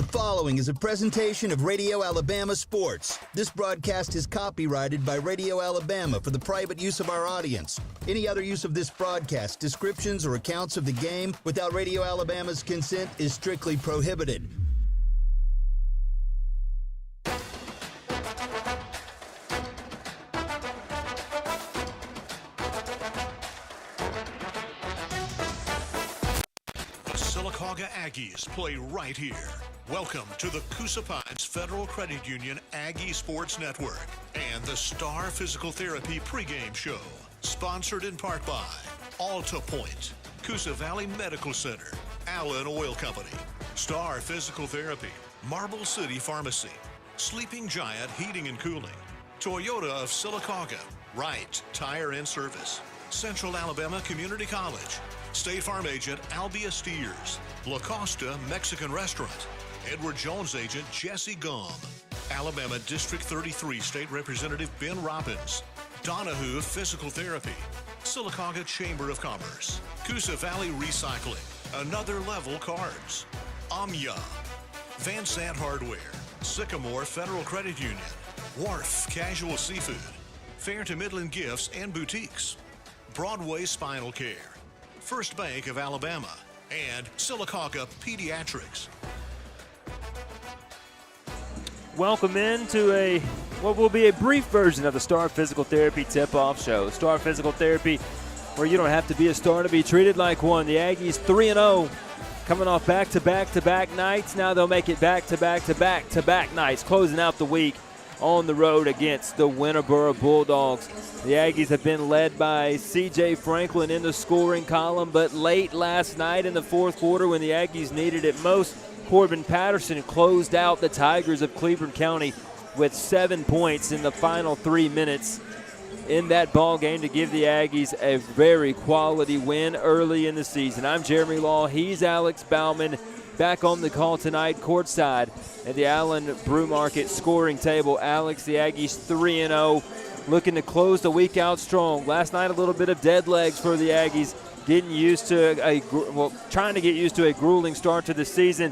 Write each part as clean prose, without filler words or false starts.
The following is a presentation of Radio Alabama Sports. This broadcast is copyrighted by Radio Alabama for the private use of our audience. Any other use of this broadcast, descriptions, or accounts of the game without Radio Alabama's consent is strictly prohibited. Sylacauga Aggies play right here. Welcome to the Coosa Pines Federal Credit Union Aggie Sports Network and the Star Physical Therapy pregame show. Sponsored in part by Alta Point, Coosa Valley Medical Center, Allen Oil Company, Star Physical Therapy, Marble City Pharmacy, Sleeping Giant Heating and Cooling, Toyota of Sylacauga, Wright Tire and Service, Central Alabama Community College, State Farm agent Albia Steers, La Costa Mexican Restaurant, Edward Jones agent Jesse Gum, Alabama District 33 State Representative Ben Robbins, Donahue Physical Therapy, Sylacauga Chamber of Commerce, Coosa Valley Recycling, Another Level Cards, Amya, Van Sant Hardware, Sycamore Federal Credit Union, Wharf Casual Seafood, Fair to Midland Gifts and Boutiques, Broadway Spinal Care, First Bank of Alabama, and Sylacauga Pediatrics. Welcome into what will be a brief version of the Star Physical Therapy tip-off show. Star Physical Therapy, where you don't have to be a star to be treated like one. The Aggies 3-0, coming off back-to-back nights. Now they'll make it back-to-back nights, closing out the week on the road against the Winterboro Bulldogs. The Aggies have been led by C.J. Franklin in the scoring column, but late last night in the fourth quarter when the Aggies needed it most, Corbin Patterson closed out the Tigers of Cleveland County with 7 points in the final 3 minutes in that ball game to give the Aggies a very quality win early in the season. I'm Jeremy Law. He's Alex Bauman. Back on the call tonight, courtside at the Allen Brew Market scoring table. Alex, the Aggies 3-0, looking to close the week out strong. Last night, a little bit of dead legs for the Aggies, trying to get used to a grueling start to the season.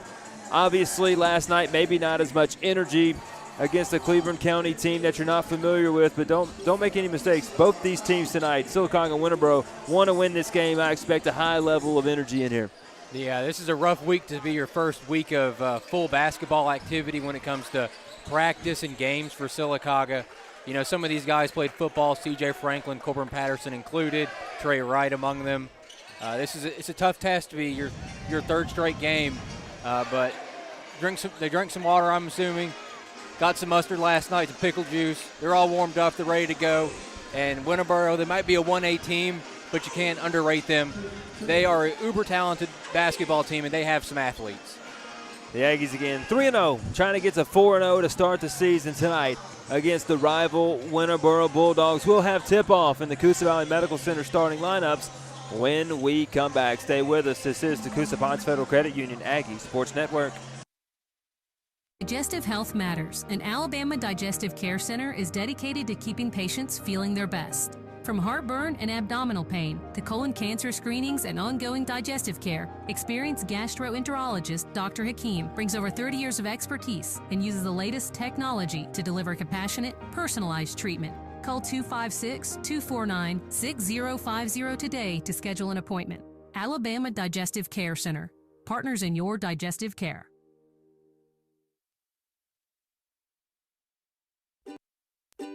Obviously, last night, maybe not as much energy against the Cleveland County team that you're not familiar with, but don't make any mistakes. Both these teams tonight, Sylacauga and Winterboro, want to win this game. I expect a high level of energy in here. Yeah, this is a rough week to be your first week of full basketball activity when it comes to practice and games for Sylacauga. You know, some of these guys played football, C.J. Franklin, Corbin Patterson included, Trey Wright among them. It's a tough test to be your third straight game, but they drank some water, I'm assuming. Got some mustard last night, some pickle juice. They're all warmed up, they're ready to go. And Winterboro, they might be a 1A team, but you can't underrate them. They are an uber-talented basketball team, and they have some athletes. The Aggies again 3-0, trying to get to 4-0 to start the season tonight against the rival Winterboro Bulldogs. We'll have tip-off in the Coosa Valley Medical Center starting lineups when we come back. Stay with us. This is the Coosa Pines Federal Credit Union Aggie Sports Network. Digestive health matters, and Alabama Digestive Care Center is dedicated to keeping patients feeling their best. From heartburn and abdominal pain to colon cancer screenings and ongoing digestive care, experienced gastroenterologist Dr. Hakeem brings over 30 years of expertise and uses the latest technology to deliver compassionate, personalized treatment. Call 256-249-6050 today to schedule an appointment. Alabama Digestive Care Center. Partners in your digestive care.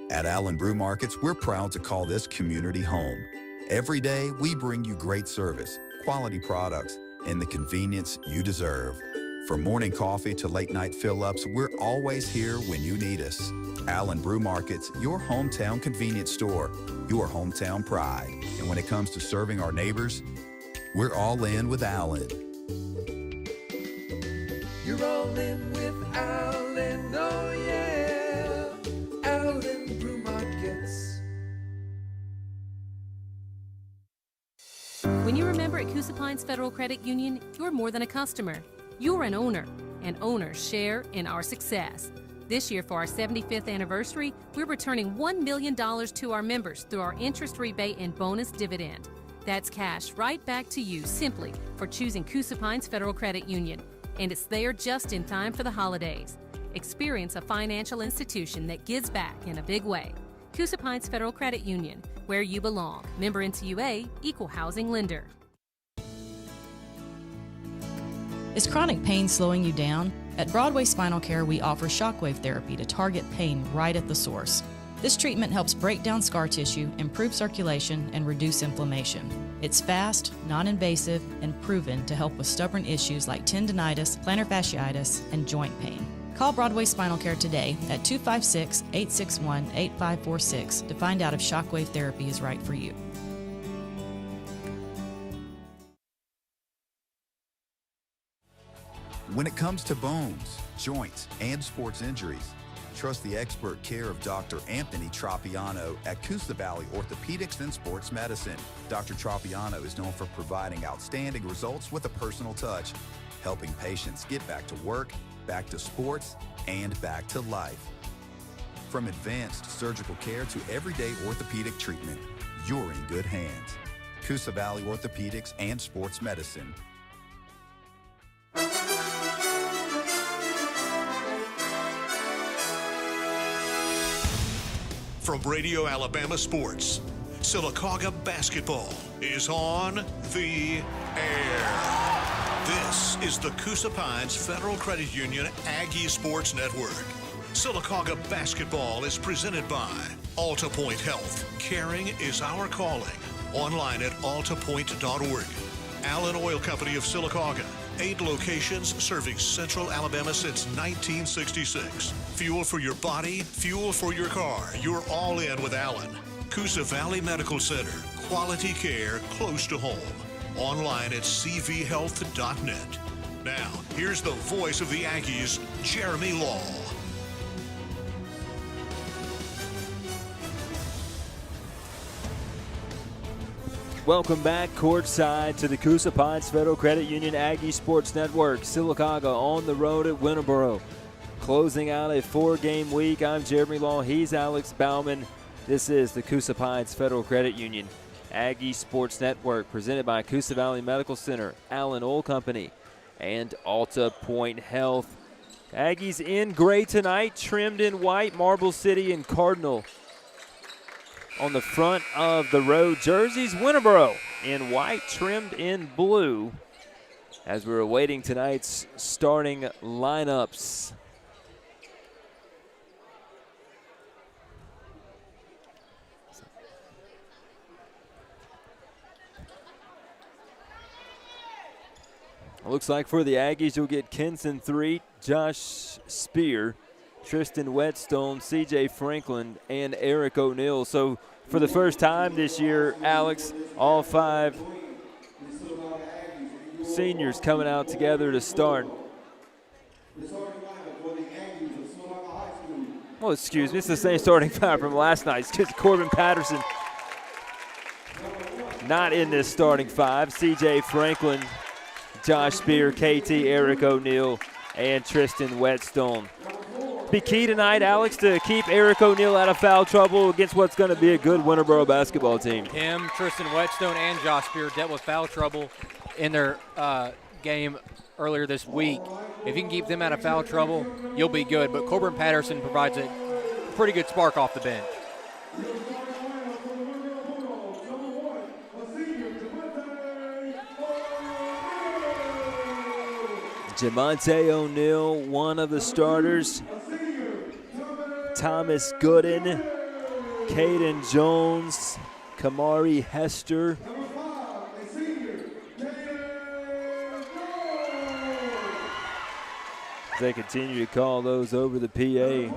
At Allen Brew Markets, we're proud to call this community home. Every day, we bring you great service, quality products, and the convenience you deserve. From morning coffee to late-night fill-ups, we're always here when you need us. Allen Brew Markets, your hometown convenience store, your hometown pride. And when it comes to serving our neighbors, we're all in with Allen. You're all in with Allen, oh yeah, Allen Brew Markets. When you remember at Coosa Pines Federal Credit Union, you're more than a customer. You're an owner, and owners share in our success. This year, for our 75th anniversary, we're returning $1 million to our members through our interest rebate and bonus dividend. That's cash right back to you simply for choosing Coosa Pines Federal Credit Union. and it's there just in time for the holidays. Experience a financial institution that gives back in a big way. Coosa Pines Federal Credit Union, where you belong. Member NCUA, Equal Housing Lender. Is chronic pain slowing you down? At Broadway Spinal Care, we offer shockwave therapy to target pain right at the source. This treatment helps break down scar tissue, improve circulation, and reduce inflammation. It's fast, non-invasive, and proven to help with stubborn issues like tendinitis, plantar fasciitis, and joint pain. Call Broadway Spinal Care today at 256-861-8546 to find out if shockwave therapy is right for you. When it comes to bones, joints, and sports injuries, trust the expert care of Dr. Anthony Tropiano at Coosa Valley Orthopedics and Sports Medicine. Dr. Tropiano is known for providing outstanding results with a personal touch, helping patients get back to work, back to sports, and back to life. From advanced surgical care to everyday orthopedic treatment, you're in good hands. Coosa Valley Orthopedics and Sports Medicine. From Radio Alabama Sports, Sylacauga basketball is on the air. This is the Coosa Pines Federal Credit Union Aggie Sports Network. Sylacauga basketball is presented by Alta Point Health. Caring is our calling. Online at altapoint.org. Allen Oil Company of Sylacauga. 8 locations serving Central Alabama since 1966. Fuel for your body, fuel for your car. You're all in with Allen. Coosa Valley Medical Center. Quality care close to home. Online at cvhealth.net. Now, here's the voice of the Aggies, Jeremy Law. Welcome back courtside to the Coosa Pines Federal Credit Union Aggie Sports Network. Sylacauga on the road at Winterboro. Closing out a 4-game week. I'm Jeremy Law. He's Alex Bauman. This is the Coosa Pines Federal Credit Union Aggie Sports Network, presented by Coosa Valley Medical Center, Allen Oil Company, and Alta Point Health. Aggies in gray tonight, trimmed in white, Marble City and Cardinal on the front of the road jerseys. Winterboro in white, trimmed in blue, as we're awaiting tonight's starting lineups. It looks like for the Aggies, you'll get Kenson Threet, Josh Spear, Tristan Whetstone, C.J. Franklin, and Eric O'Neill. So for the first time this year, Alex, all 5 seniors coming out together to start. Oh, excuse me, it's the same starting 5 from last night. It's Corbin Patterson not in this starting 5. C.J. Franklin, Josh Spear, KT, Eric O'Neill, and Tristan Whetstone. Be key tonight, Alex, to keep Eric O'Neill out of foul trouble against what's going to be a good Winterboro basketball team. Him, Tristan Whetstone, and Josh Spear dealt with foul trouble in their game earlier this week. If you can keep them out of foul trouble, you'll be good. But Corbin Patterson provides a pretty good spark off the bench. Jamonte O'Neill, one of the starters. Thomas Gooden, Caden Jones, Kamari Hester. They continue to call those over the PA.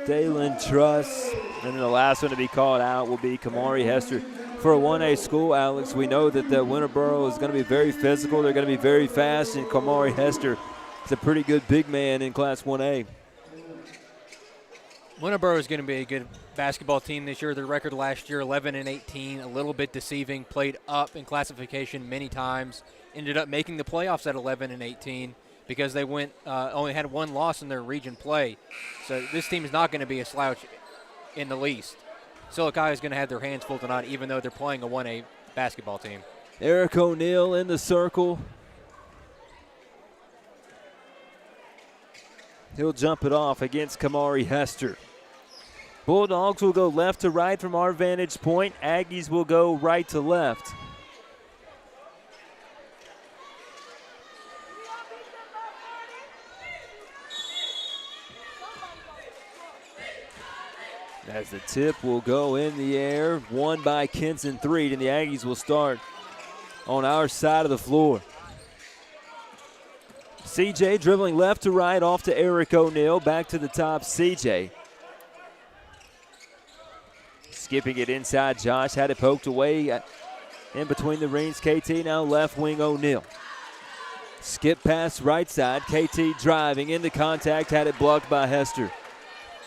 Dalen Truss, and then the last one to be called out will be Kamari Hester. For a 1A school, Alex, we know that the Winterboro is going to be very physical. They're going to be very fast, and Kamari Hester is a pretty good big man in Class 1A. Winterboro is going to be a good basketball team this year. Their record last year, 11-18, a little bit deceiving. Played up in classification many times. Ended up making the playoffs at 11-18 because they went only had 1 loss in their region play. So this team is not going to be a slouch in the least. Sylacauga is going to have their hands full tonight, even though they're playing a 1A basketball team. Eric O'Neill in the circle. He'll jump it off against Kamari Hester. Bulldogs will go left to right from our vantage point. Aggies will go right to left. As the tip will go in the air, won by Kenson Threed, and the Aggies will start on our side of the floor. CJ dribbling left to right off to Eric O'Neal. Back to the top, CJ. Skipping it inside, Josh had it poked away in between the rings. KT now left wing O'Neal. Skip pass right side, KT driving into contact, had it blocked by Hester.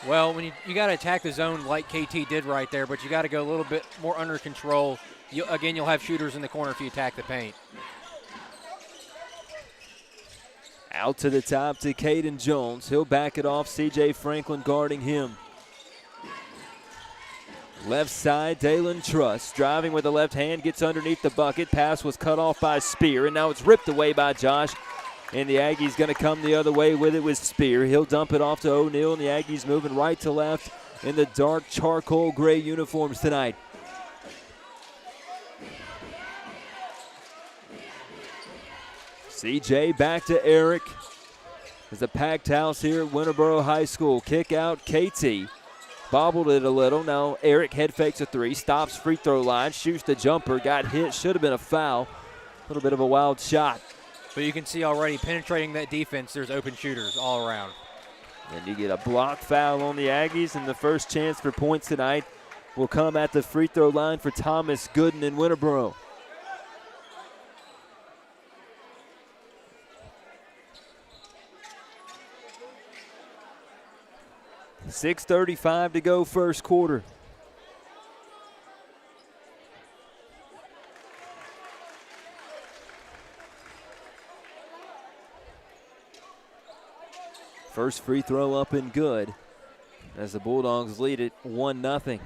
Well, when you got to attack the zone like KT did right there, but you got to go a little bit more under control. You'll have shooters in the corner if you attack the paint. Out to the top to Caden Jones. He'll back it off. CJ Franklin guarding him. Left side, Dalen Truss driving with the left hand, gets underneath the bucket. Pass was cut off by Spear, and now it's ripped away by Josh. And the Aggies going to come the other way with it with Spear. He'll dump it off to O'Neal, and the Aggies moving right to left in the dark charcoal gray uniforms tonight. CJ back to Eric. There's a packed house here at Winterboro High School. Kick out KT. Bobbled it a little. Now Eric head fakes a three, stops free throw line, shoots the jumper, got hit, should have been a foul. A little bit of a wild shot. But you can see already penetrating that defense, there's open shooters all around. And you get a block foul on the Aggies, and the first chance for points tonight will come at the free throw line for Thomas Gooden in Winterboro. .6:35 to go first quarter. First free throw up and good as the Bulldogs lead it 1-0.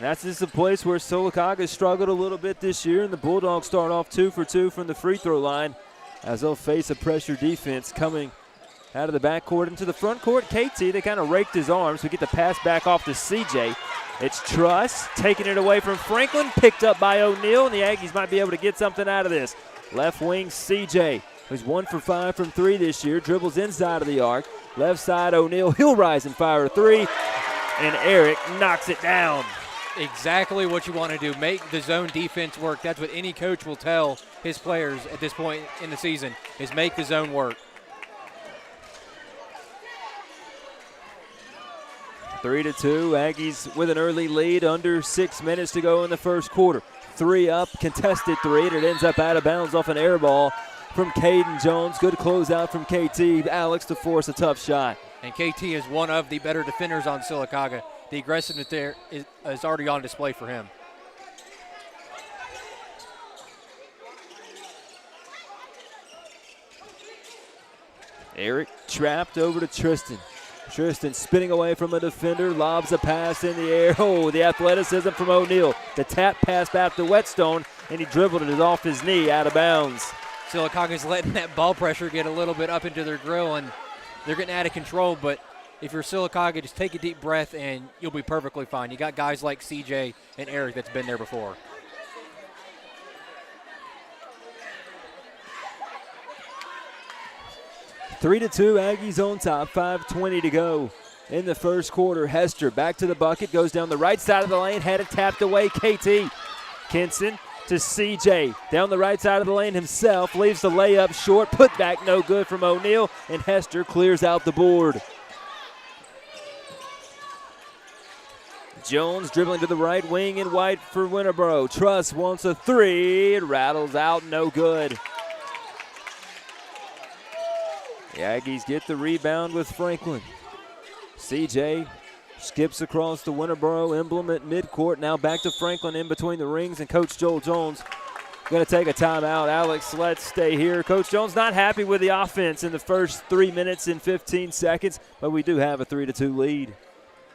That's just a place where Sylacauga struggled a little bit this year, and the Bulldogs start off 2 for 2 from the free throw line as they'll face a pressure defense coming out of the backcourt into the front court. KT, they kind of raked his arms. We get the pass back off to CJ. It's Truss taking it away from Franklin, picked up by O'Neal, and the Aggies might be able to get something out of this. Left wing CJ, who's 1 for 5 from 3 this year, dribbles inside of the arc. Left side O'Neal, he'll rise and fire a 3, and Eric knocks it down. Exactly what you want to do. Make the zone defense work. That's what any coach will tell his players at this point in the season, is make the zone work. 3-2, Aggies with an early lead, under 6 minutes to go in the first quarter. 3 up, contested 3, and it ends up out of bounds off an air ball from Caden Jones. Good closeout from KT. Alex to force a tough shot. And KT is one of the better defenders on Sylacauga. The aggressiveness there is already on display for him. Eric trapped over to Tristan. Tristan spinning away from a defender, lobs a pass in the air. Oh, the athleticism from O'Neal. The tap pass back to Whetstone, and he dribbled it off his knee out of bounds. Sylacauga's letting that ball pressure get a little bit up into their grill, and they're getting out of control. But if you're Sylacauga, just take a deep breath, and you'll be perfectly fine. You got guys like CJ and Eric that's been there before. Three to 2, Aggies on top, 5:20 to go in the first quarter. Hester back to the bucket, goes down the right side of the lane, had it tapped away, KT. Kenson to CJ, down the right side of the lane himself, leaves the layup short, put back no good from O'Neal, and Hester clears out the board. Jones dribbling to the right wing in white for Winterboro. Truss wants a 3, it rattles out, no good. The Aggies get the rebound with Franklin. CJ skips across the Winterboro emblem at midcourt. Now back to Franklin in between the rings, and Coach Joel Jones going to take a timeout. Alex, let's stay here. Coach Jones not happy with the offense in the first 3 minutes and 15 seconds, but we do have a 3-2 lead.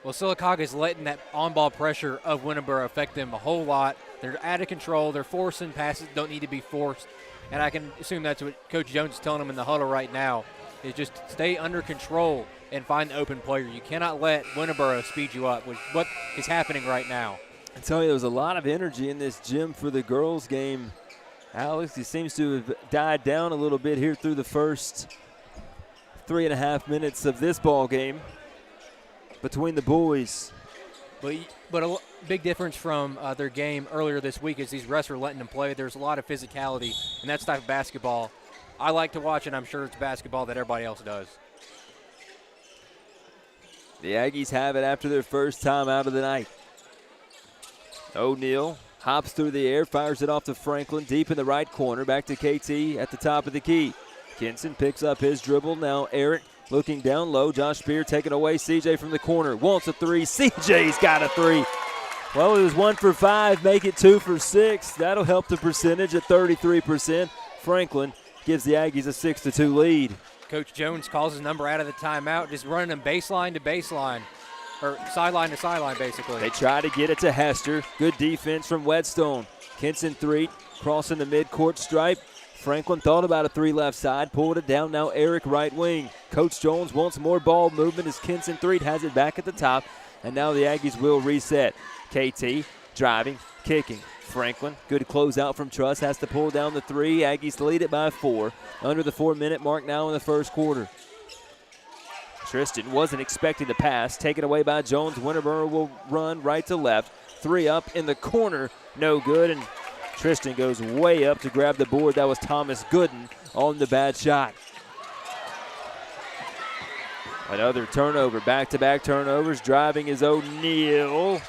Well, Sylacauga is letting that on-ball pressure of Winterboro affect them a whole lot. They're out of control. They're forcing passes that don't need to be forced. and I can assume that's what Coach Jones is telling them in the huddle right now, is just stay under control and find the open player. You cannot let Winterboro speed you up, which is what is happening right now. I tell you, there was a lot of energy in this gym for the girls' game. Alex, he seems to have died down a little bit here through the first 3.5 minutes of this ball game between the boys. But a big difference from their game earlier this week is these refs are letting them play. There's a lot of physicality, and that's type of basketball I like to watch, and I'm sure it's basketball that everybody else does. The Aggies have it after their first time out of the night. O'Neal hops through the air, fires it off to Franklin, deep in the right corner, back to KT at the top of the key. Kinson picks up his dribble. Now Eric looking down low. Josh Spear taking away CJ from the corner. Wants a three. CJ's got a three. Well, it was 1 for 5. Make it 2 for 6. That'll help the percentage at 33%. Franklin gives the Aggies a 6-2 lead. Coach Jones calls his number out of the timeout, just running them baseline to baseline, or sideline to sideline, basically. They try to get it to Hester. Good defense from Whetstone. Kinson three, crossing the midcourt stripe. Franklin thought about a three left side, pulled it down. Now Eric right wing. Coach Jones wants more ball movement as Kinson three has it back at the top. And now the Aggies will reset. KT driving, kicking. Franklin, good closeout from Truss, has to pull down the three. Aggies lead it by 4. Under the 4-minute mark now in the first quarter. Tristan wasn't expecting the pass. Taken away by Jones. Winterboro will run right to left. 3 up in the corner. No good. And Tristan goes way up to grab the board. That was Thomas Gooden on the bad shot. Another turnover. Back-to-back turnovers. Driving is O'Neal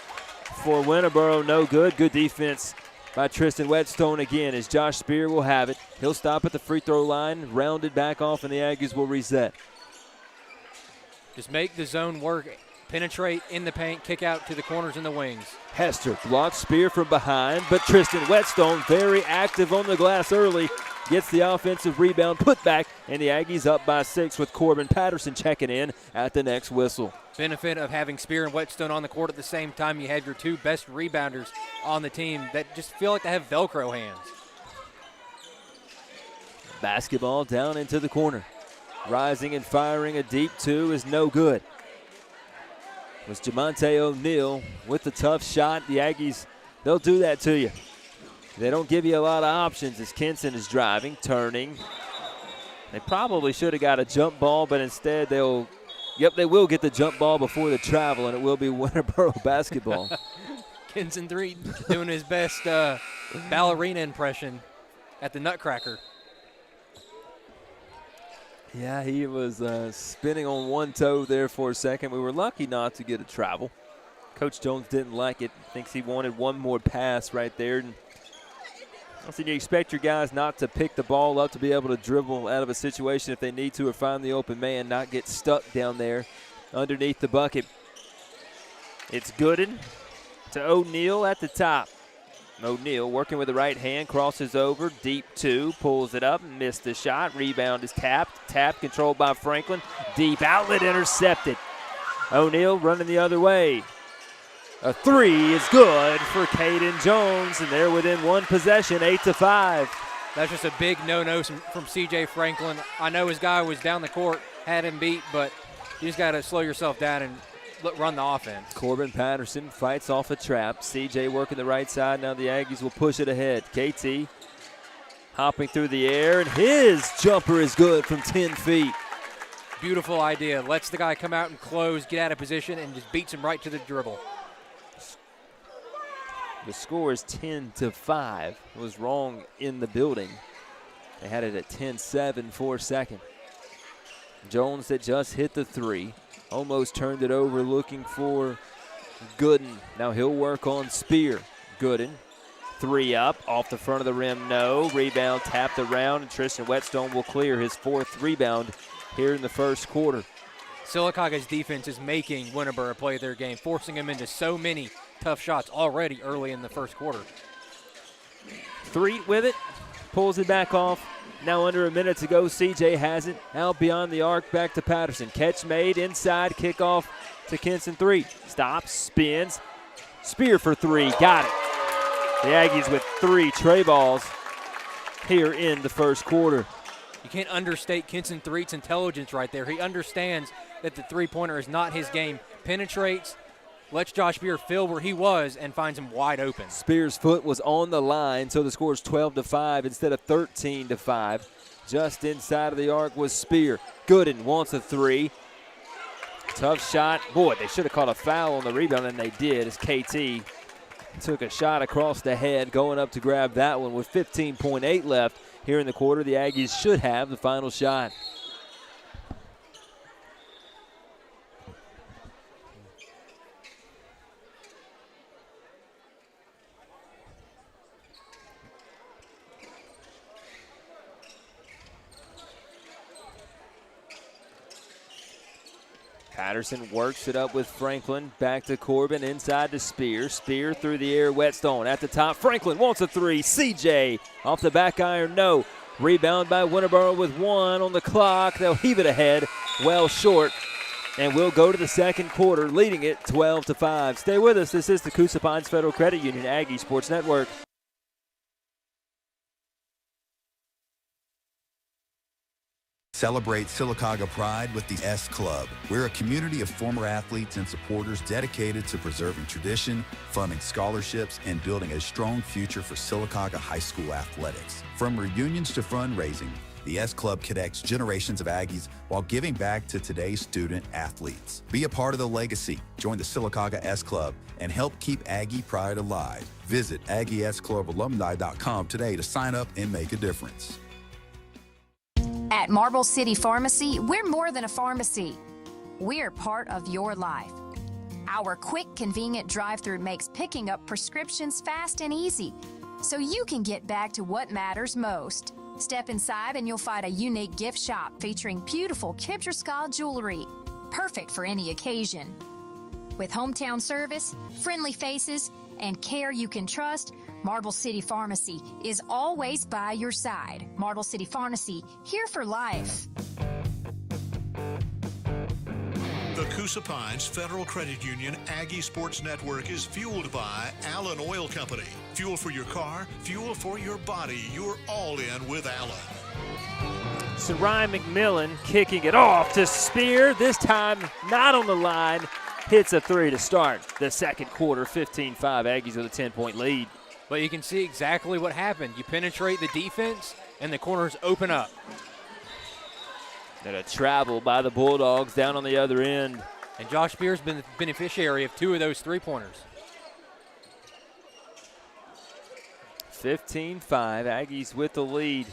for Winterboro. No good. Good defense by Tristan Whetstone again as Josh Spear will have it. He'll stop at the free throw line. Rounded back off, and the Aggies will reset. Just make the zone work, penetrate in the paint, kick out to the corners and the wings. Hester blocks Spear from behind, but Tristan Whetstone very active on the glass early. Gets the offensive rebound, put back, and the Aggies up by 6 with Corbin Patterson checking in at the next whistle. Benefit of having Spear and Whetstone on the court at the same time. You have your 2 best rebounders on the team that just feel like they have Velcro hands. Basketball down into the corner. Rising and firing a deep 2 is no good. It was Jamonte O'Neal with the tough shot. The Aggies, they'll do that to you. They don't give you a lot of options as Kinson is driving, turning. They probably should have got a jump ball, but instead they will get the jump ball before the travel, and it will be Winterboro basketball. Kinson 3 doing his best ballerina impression at the Nutcracker. Yeah, he was spinning on one toe there for a second. We were lucky not to get a travel. Coach Jones didn't like it. Thinks he wanted one more pass right there. And so you expect your guys not to pick the ball up, to be able to dribble out of a situation if they need to or find the open man, not get stuck down there underneath the bucket. It's Gooden to O'Neal at the top. O'Neal working with the right hand, crosses over, deep 2, pulls it up, missed the shot. Rebound is tapped, controlled by Franklin. Deep outlet intercepted. O'Neal running the other way. A 3 is good for Caden Jones, and they're within one possession, 8-5. That's just a big no-no from CJ Franklin. I know his guy was down the court, had him beat, but you just got to slow yourself down and run the offense. Corbin Patterson fights off a trap. CJ working the right side. Now the Aggies will push it ahead. KT hopping through the air, and his jumper is good from 10 feet. Beautiful idea. Lets the guy come out and close, get out of position, and just beats him right to the dribble. The score is 10-5. It was wrong in the building. They had it at 10-7 for a second. Jones that just hit the 3. Almost turned it over looking for Gooden. Now he'll work on Spear. Gooden, 3 up, off the front of the rim, no. Rebound tapped around, and Tristan Whetstone will clear his 4th rebound here in the first quarter. Sylacauga's defense is making Winterboro play their game, forcing them into so many tough shots already early in the first quarter. 3 with it, pulls it back off. Now under a minute to go, CJ has it. Out beyond the arc, back to Patterson. Catch made, inside, kickoff to Kinson 3. Stops, spins. Spear for 3, got it. The Aggies with 3 tray balls. here in the first quarter. You can't understate Kenson Threet's intelligence right there. He understands that the three-pointer is not his game. Penetrates, lets Josh Spear feel where he was, and finds him wide open. Spear's foot was on the line, so the score is 12-5 instead of 13-5. Just inside of the arc was Spear. Gooden wants a three. Tough shot. Boy, they should have caught a foul on the rebound, and they did, as KT took a shot across the head, going up to grab that one with 15.8 left here in the quarter. The Aggies should have the final shot. Patterson works it up with Franklin. Back to Corbin, inside to Spear. Spear through the air, Whetstone at the top. Franklin wants a three. CJ off the back iron, no. Rebound by Winterboro with 1 on the clock. They'll heave it ahead, well short. And we'll go to the second quarter, leading it 12-5. Stay with us. This is the Coosa Pines Federal Credit Union Aggie Sports Network. Celebrate Sylacauga pride with the S Club. We're a community of former athletes and supporters dedicated to preserving tradition, funding scholarships, and building a strong future for Sylacauga High School athletics. From reunions to fundraising, the S Club connects generations of Aggies while giving back to today's student athletes. Be a part of the legacy. Join the Sylacauga S Club and help keep Aggie pride alive. Visit AggieSClubAlumni.com today to sign up and make a difference. At Marble City Pharmacy, we're more than a pharmacy. We're part of your life. Our quick, convenient drive-thru makes picking up prescriptions fast and easy, so you can get back to what matters most. Step inside and you'll find a unique gift shop featuring beautiful Kipgerskal jewelry, perfect for any occasion. With hometown service, friendly faces, and care you can trust, Marble City Pharmacy is always by your side. Marble City Pharmacy, here for life. The Coosa Pines Federal Credit Union Aggie Sports Network is fueled by Allen Oil Company. Fuel for your car, fuel for your body. You're all in with Allen. So Ryan McMillan kicking it off to Spear. This time not on the line. Hits a three to start the second quarter. 15-5. Aggies with a 10-point lead. But you can see exactly what happened. You penetrate the defense, and the corners open up. And a travel by the Bulldogs down on the other end. And Josh Spear's been the beneficiary of 2 of those three-pointers. 15-5. Aggies with the lead.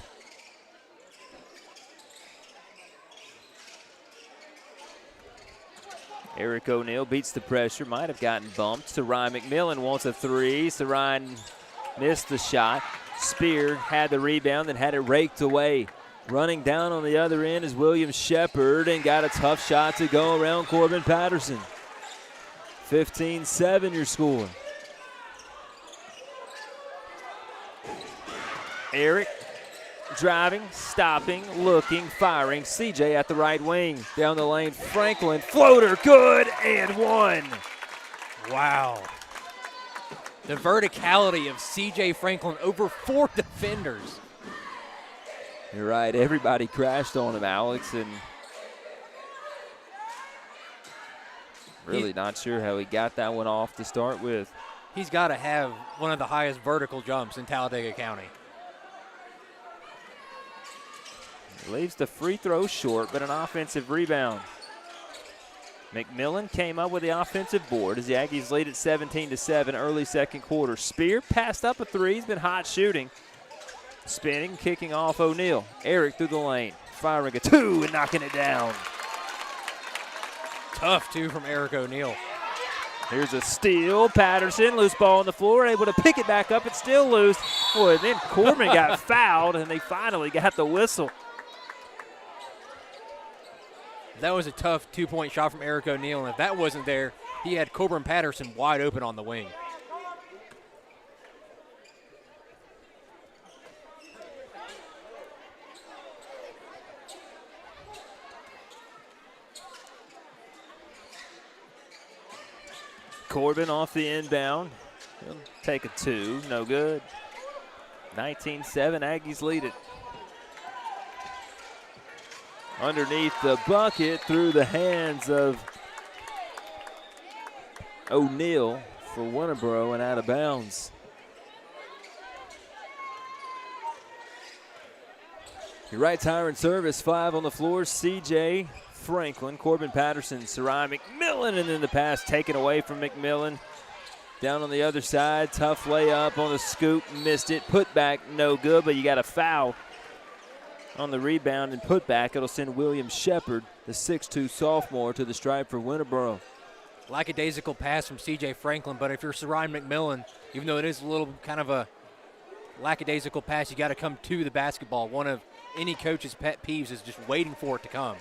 Eric O'Neal beats the pressure. Might have gotten bumped. Sarai McMillan wants a three. Sarai missed the shot. Spear had the rebound and had it raked away. Running down on the other end is William Shepard and got a tough shot to go around Corbin Patterson. 15-7 your score. Eric driving, stopping, looking, firing. CJ at the right wing. Down the lane, Franklin. Floater, good, and one. Wow. The verticality of CJ Franklin over 4 defenders. You're right. Everybody crashed on him, Alex, and really not sure how he got that one off to start with. He's got to have one of the highest vertical jumps in Talladega County. Leaves the free throw short, but an offensive rebound. McMillan came up with the offensive board as the Aggies lead at 17-7 early second quarter. Spear passed up a three. He's been hot shooting. Spinning, kicking off O'Neal. Eric through the lane. Firing a two and knocking it down. Tough two from Eric O'Neal. Here's a steal. Patterson, loose ball on the floor, able to pick it back up. It's still loose. Boy, then Corbin got fouled, and they finally got the whistle. That was a tough two-point shot from Eric O'Neal, and if that wasn't there, he had Corbin Patterson wide open on the wing. Corbin off the inbound. He'll take a two, no good. 19-7, Aggies lead it. Underneath the bucket through the hands of O'Neal for Winterboro and out of bounds. Your right tire and service, 5 on the floor. C.J. Franklin, Corbin Patterson, Sarai McMillan, and then the pass taken away from McMillan. Down on the other side, tough layup on the scoop, missed it. Put back, no good, but you got a foul on the rebound and put back. It'll send William Shepard, the 6'2 sophomore, to the stripe for Winterboro. Lackadaisical pass from C.J. Franklin, but if you're Sarai McMillan, even though it is a little kind of a lackadaisical pass, you got to come to the basketball. One of any coach's pet peeves is just waiting for it to come.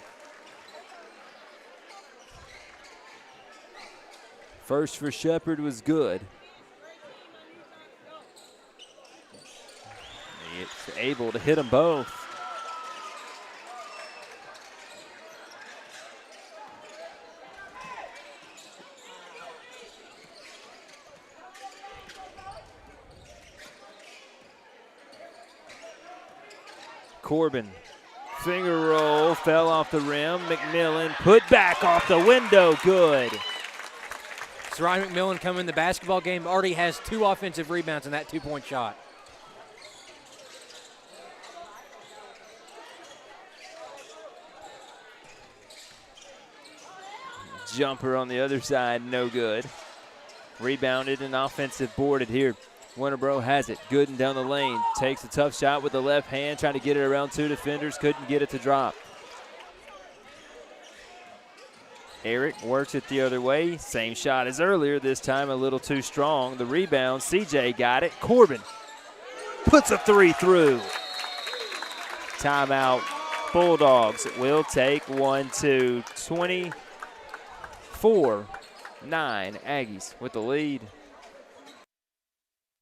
First for Shepard was good. He's able to hit them both. Corbin, finger roll, fell off the rim. McMillan put back off the window, good. Sarai McMillan coming in the basketball game, already has 2 offensive rebounds in that 2-point shot. Jumper on the other side, no good. Rebounded and offensive boarded here. Winterboro has it. Gooden down the lane. Takes a tough shot with the left hand, trying to get it around 2 defenders. Couldn't get it to drop. Eric works it the other way. Same shot as earlier, this time a little too strong. The rebound, CJ got it. Corbin puts a 3 through. Timeout, Bulldogs. It will take 1-2. 24-9, Aggies with the lead.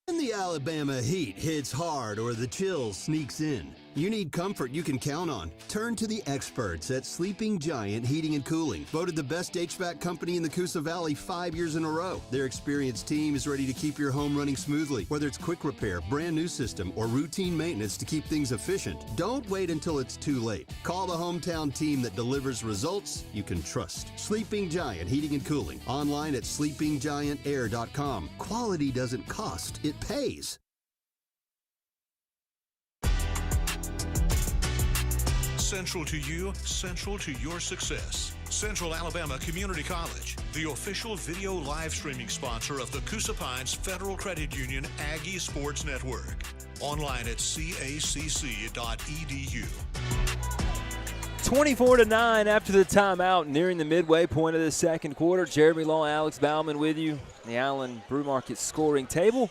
When the Alabama heat hits hard or the chill sneaks in, you need comfort you can count on. Turn to the experts at Sleeping Giant Heating and Cooling, voted the best HVAC company in the Coosa Valley 5 years in a row. Their experienced team is ready to keep your home running smoothly, whether it's quick repair, brand new system, or routine maintenance to keep things efficient. Don't wait until it's too late. Call the hometown team that delivers results you can trust. Sleeping Giant Heating and Cooling, online at sleepinggiantair.com. Quality doesn't cost, it pays. Central to you, central to your success. Central Alabama Community College, the official video live streaming sponsor of the Coosa Pines Federal Credit Union Aggie Sports Network. Online at cacc.edu. 24-9 after the timeout, nearing the midway point of the second quarter. Jeremy Law, Alex Bauman with you. The Allen Brew Market scoring table.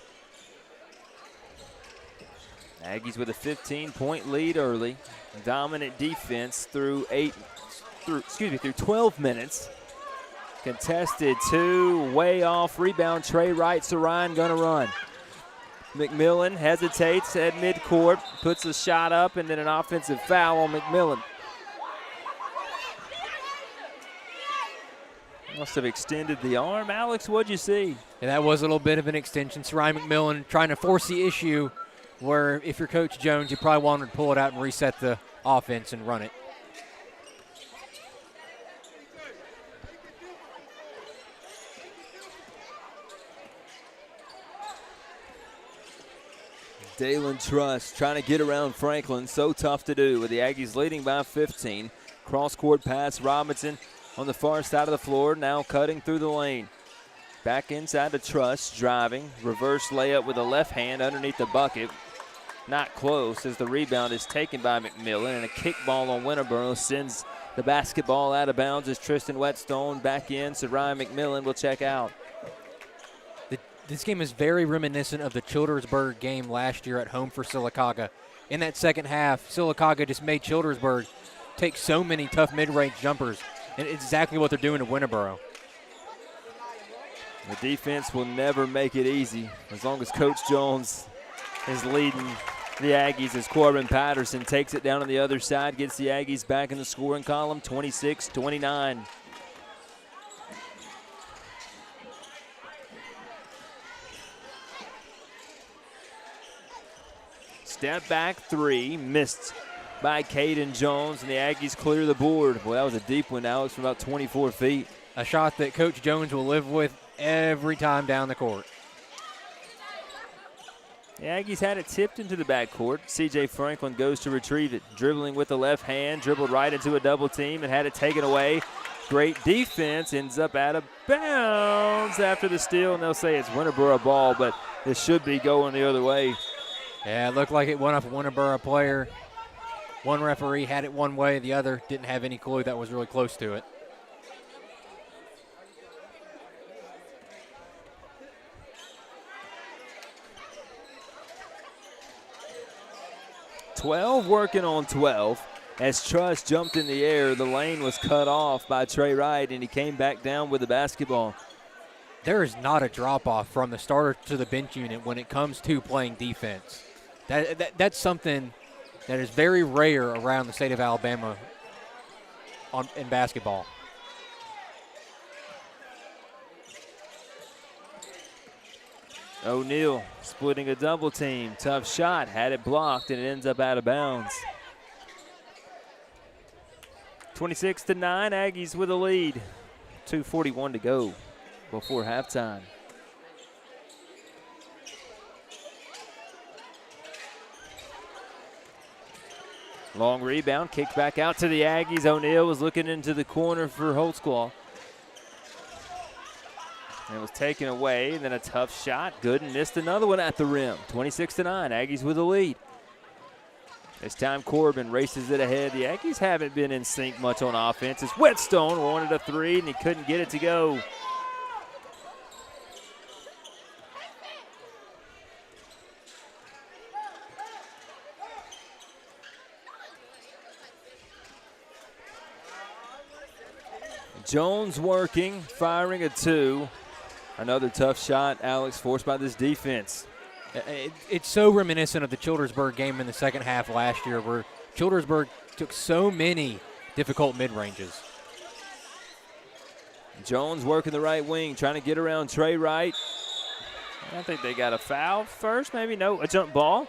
Aggies with a 15-point lead early. Dominant defense through 12 minutes. Contested 2, way off. Rebound, Trey Wright. Saran gonna run. McMillan hesitates at midcourt, puts a shot up, and then an offensive foul on McMillan. Must have extended the arm. Alex, what'd you see? Yeah, that was a little bit of an extension. Sarai McMillan trying to force the issue where if you're Coach Jones, you probably wanted to pull it out and reset the offense and run it. Dalen Truss trying to get around Franklin. So tough to do with the Aggies leading by 15. Cross-court pass, Robinson on the far side of the floor, now cutting through the lane. Back inside to Truss, driving. Reverse layup with a left hand underneath the bucket. Not close as the rebound is taken by McMillan, and a kickball on Winterboro sends the basketball out of bounds as Tristan Whetstone back in. So Ryan McMillan will check out. This game is very reminiscent of the Childersburg game last year at home for Sylacauga. In that second half, Sylacauga just made Childersburg take so many tough mid-range jumpers, and it's exactly what they're doing to Winterboro. The defense will never make it easy as long as Coach Jones is leading the Aggies as Corbin Patterson takes it down on the other side, gets the Aggies back in the scoring column, 26-29. Step back three, missed by Caden Jones, and the Aggies clear the board. Boy, that was a deep one, Alex, from about 24 feet. A shot that Coach Jones will live with every time down the court. The Aggies had it tipped into the backcourt. C.J. Franklin goes to retrieve it. Dribbling with the left hand, dribbled right into a double team and had it taken away. Great defense, ends up out of bounds after the steal, and they'll say it's Winterboro ball, but it should be going the other way. Yeah, it looked like it went off a Winterboro player. One referee had it one way, the other didn't have any clue that was really close to it. .12 working on 12. As Truss jumped in the air, the lane was cut off by Trey Wright, and he came back down with the basketball. There is not a drop-off from the starter to the bench unit when it comes to playing defense. That's something that is very rare around the state of Alabama in basketball. O'Neal splitting a double team. Tough shot, had it blocked, and it ends up out of bounds. 26-9, Aggies with a lead. 2:41 to go before halftime. Long rebound, kicked back out to the Aggies. O'Neal was looking into the corner for Holtzclaw. And it was taken away, then a tough shot. Good, and missed another one at the rim. 26-9, Aggies with a lead. This time Corbin races it ahead. The Aggies haven't been in sync much on offense. It's Whetstone wanted a three, and he couldn't get it to go. Jones working, firing a two. Another tough shot, Alex, forced by this defense. It's so reminiscent of the Childersburg game in the second half last year where Childersburg took so many difficult mid-ranges. Jones working the right wing, trying to get around Trey Wright. I think they got a foul first, maybe. No, a jump ball.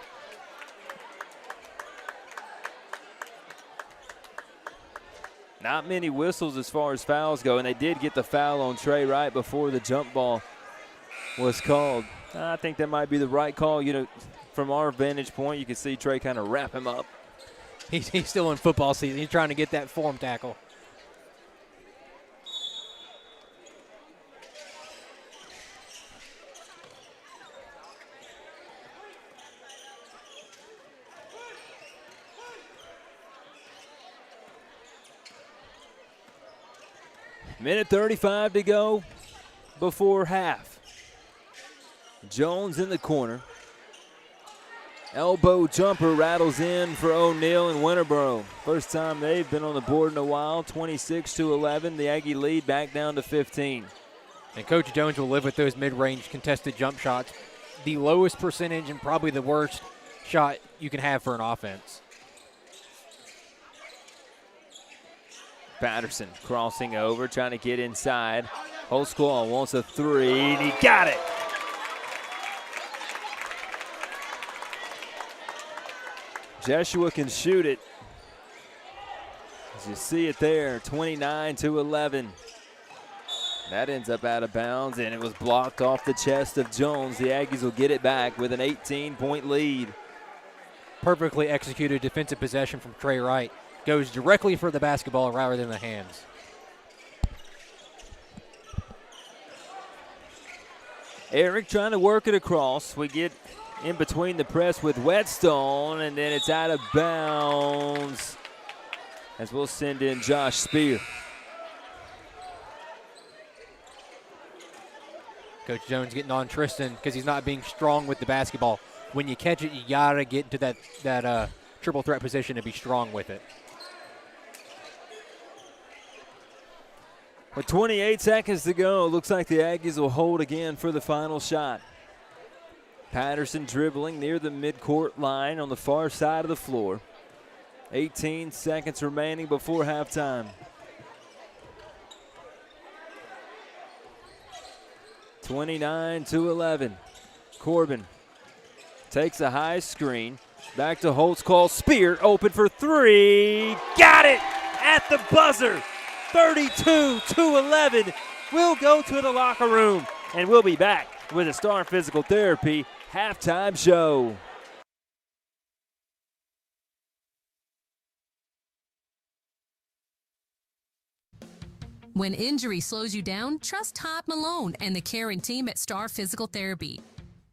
Not many whistles as far as fouls go, and they did get the foul on Trey Wright before the jump ball was called. I think that might be the right call. You know, from our vantage point, you can see Trey kind of wrap him up. He's still in football season. He's trying to get that form tackle. Minute 35 to go before half. Jones in the corner. Elbow jumper rattles in for O'Neal and Winterboro. First time they've been on the board in a while. 26-11. The Aggie lead back down to 15. And Coach Jones will live with those mid-range contested jump shots. The lowest percentage and probably the worst shot you can have for an offense. Patterson crossing over, trying to get inside. Holtzclaw wants a three, and he got it. Jeshua can shoot it. As you see it there, 29-11. That ends up out of bounds, and it was blocked off the chest of Jones. The Aggies will get it back with an 18-point lead. Perfectly executed defensive possession from Trey Wright. Goes directly for the basketball rather than the hands. Eric trying to work it across. We get in between the press with Whetstone, and then it's out of bounds as we'll send in Josh Spear. Coach Jones getting on Tristan because he's not being strong with the basketball. When you catch it, you got to get into that triple threat position to be strong with it. With 28 seconds to go, looks like the Aggies will hold again for the final shot. Patterson dribbling near the midcourt line on the far side of the floor. 18 seconds remaining before halftime. (29-11). Corbin takes a high screen, Back to Holtzclaw. Spear open for three. Got it at the buzzer. 32-11. We'll go to the locker room, and we'll be back with a Star Physical Therapy halftime show. When injury slows you down, trust Todd Malone and the caring team at Star Physical Therapy.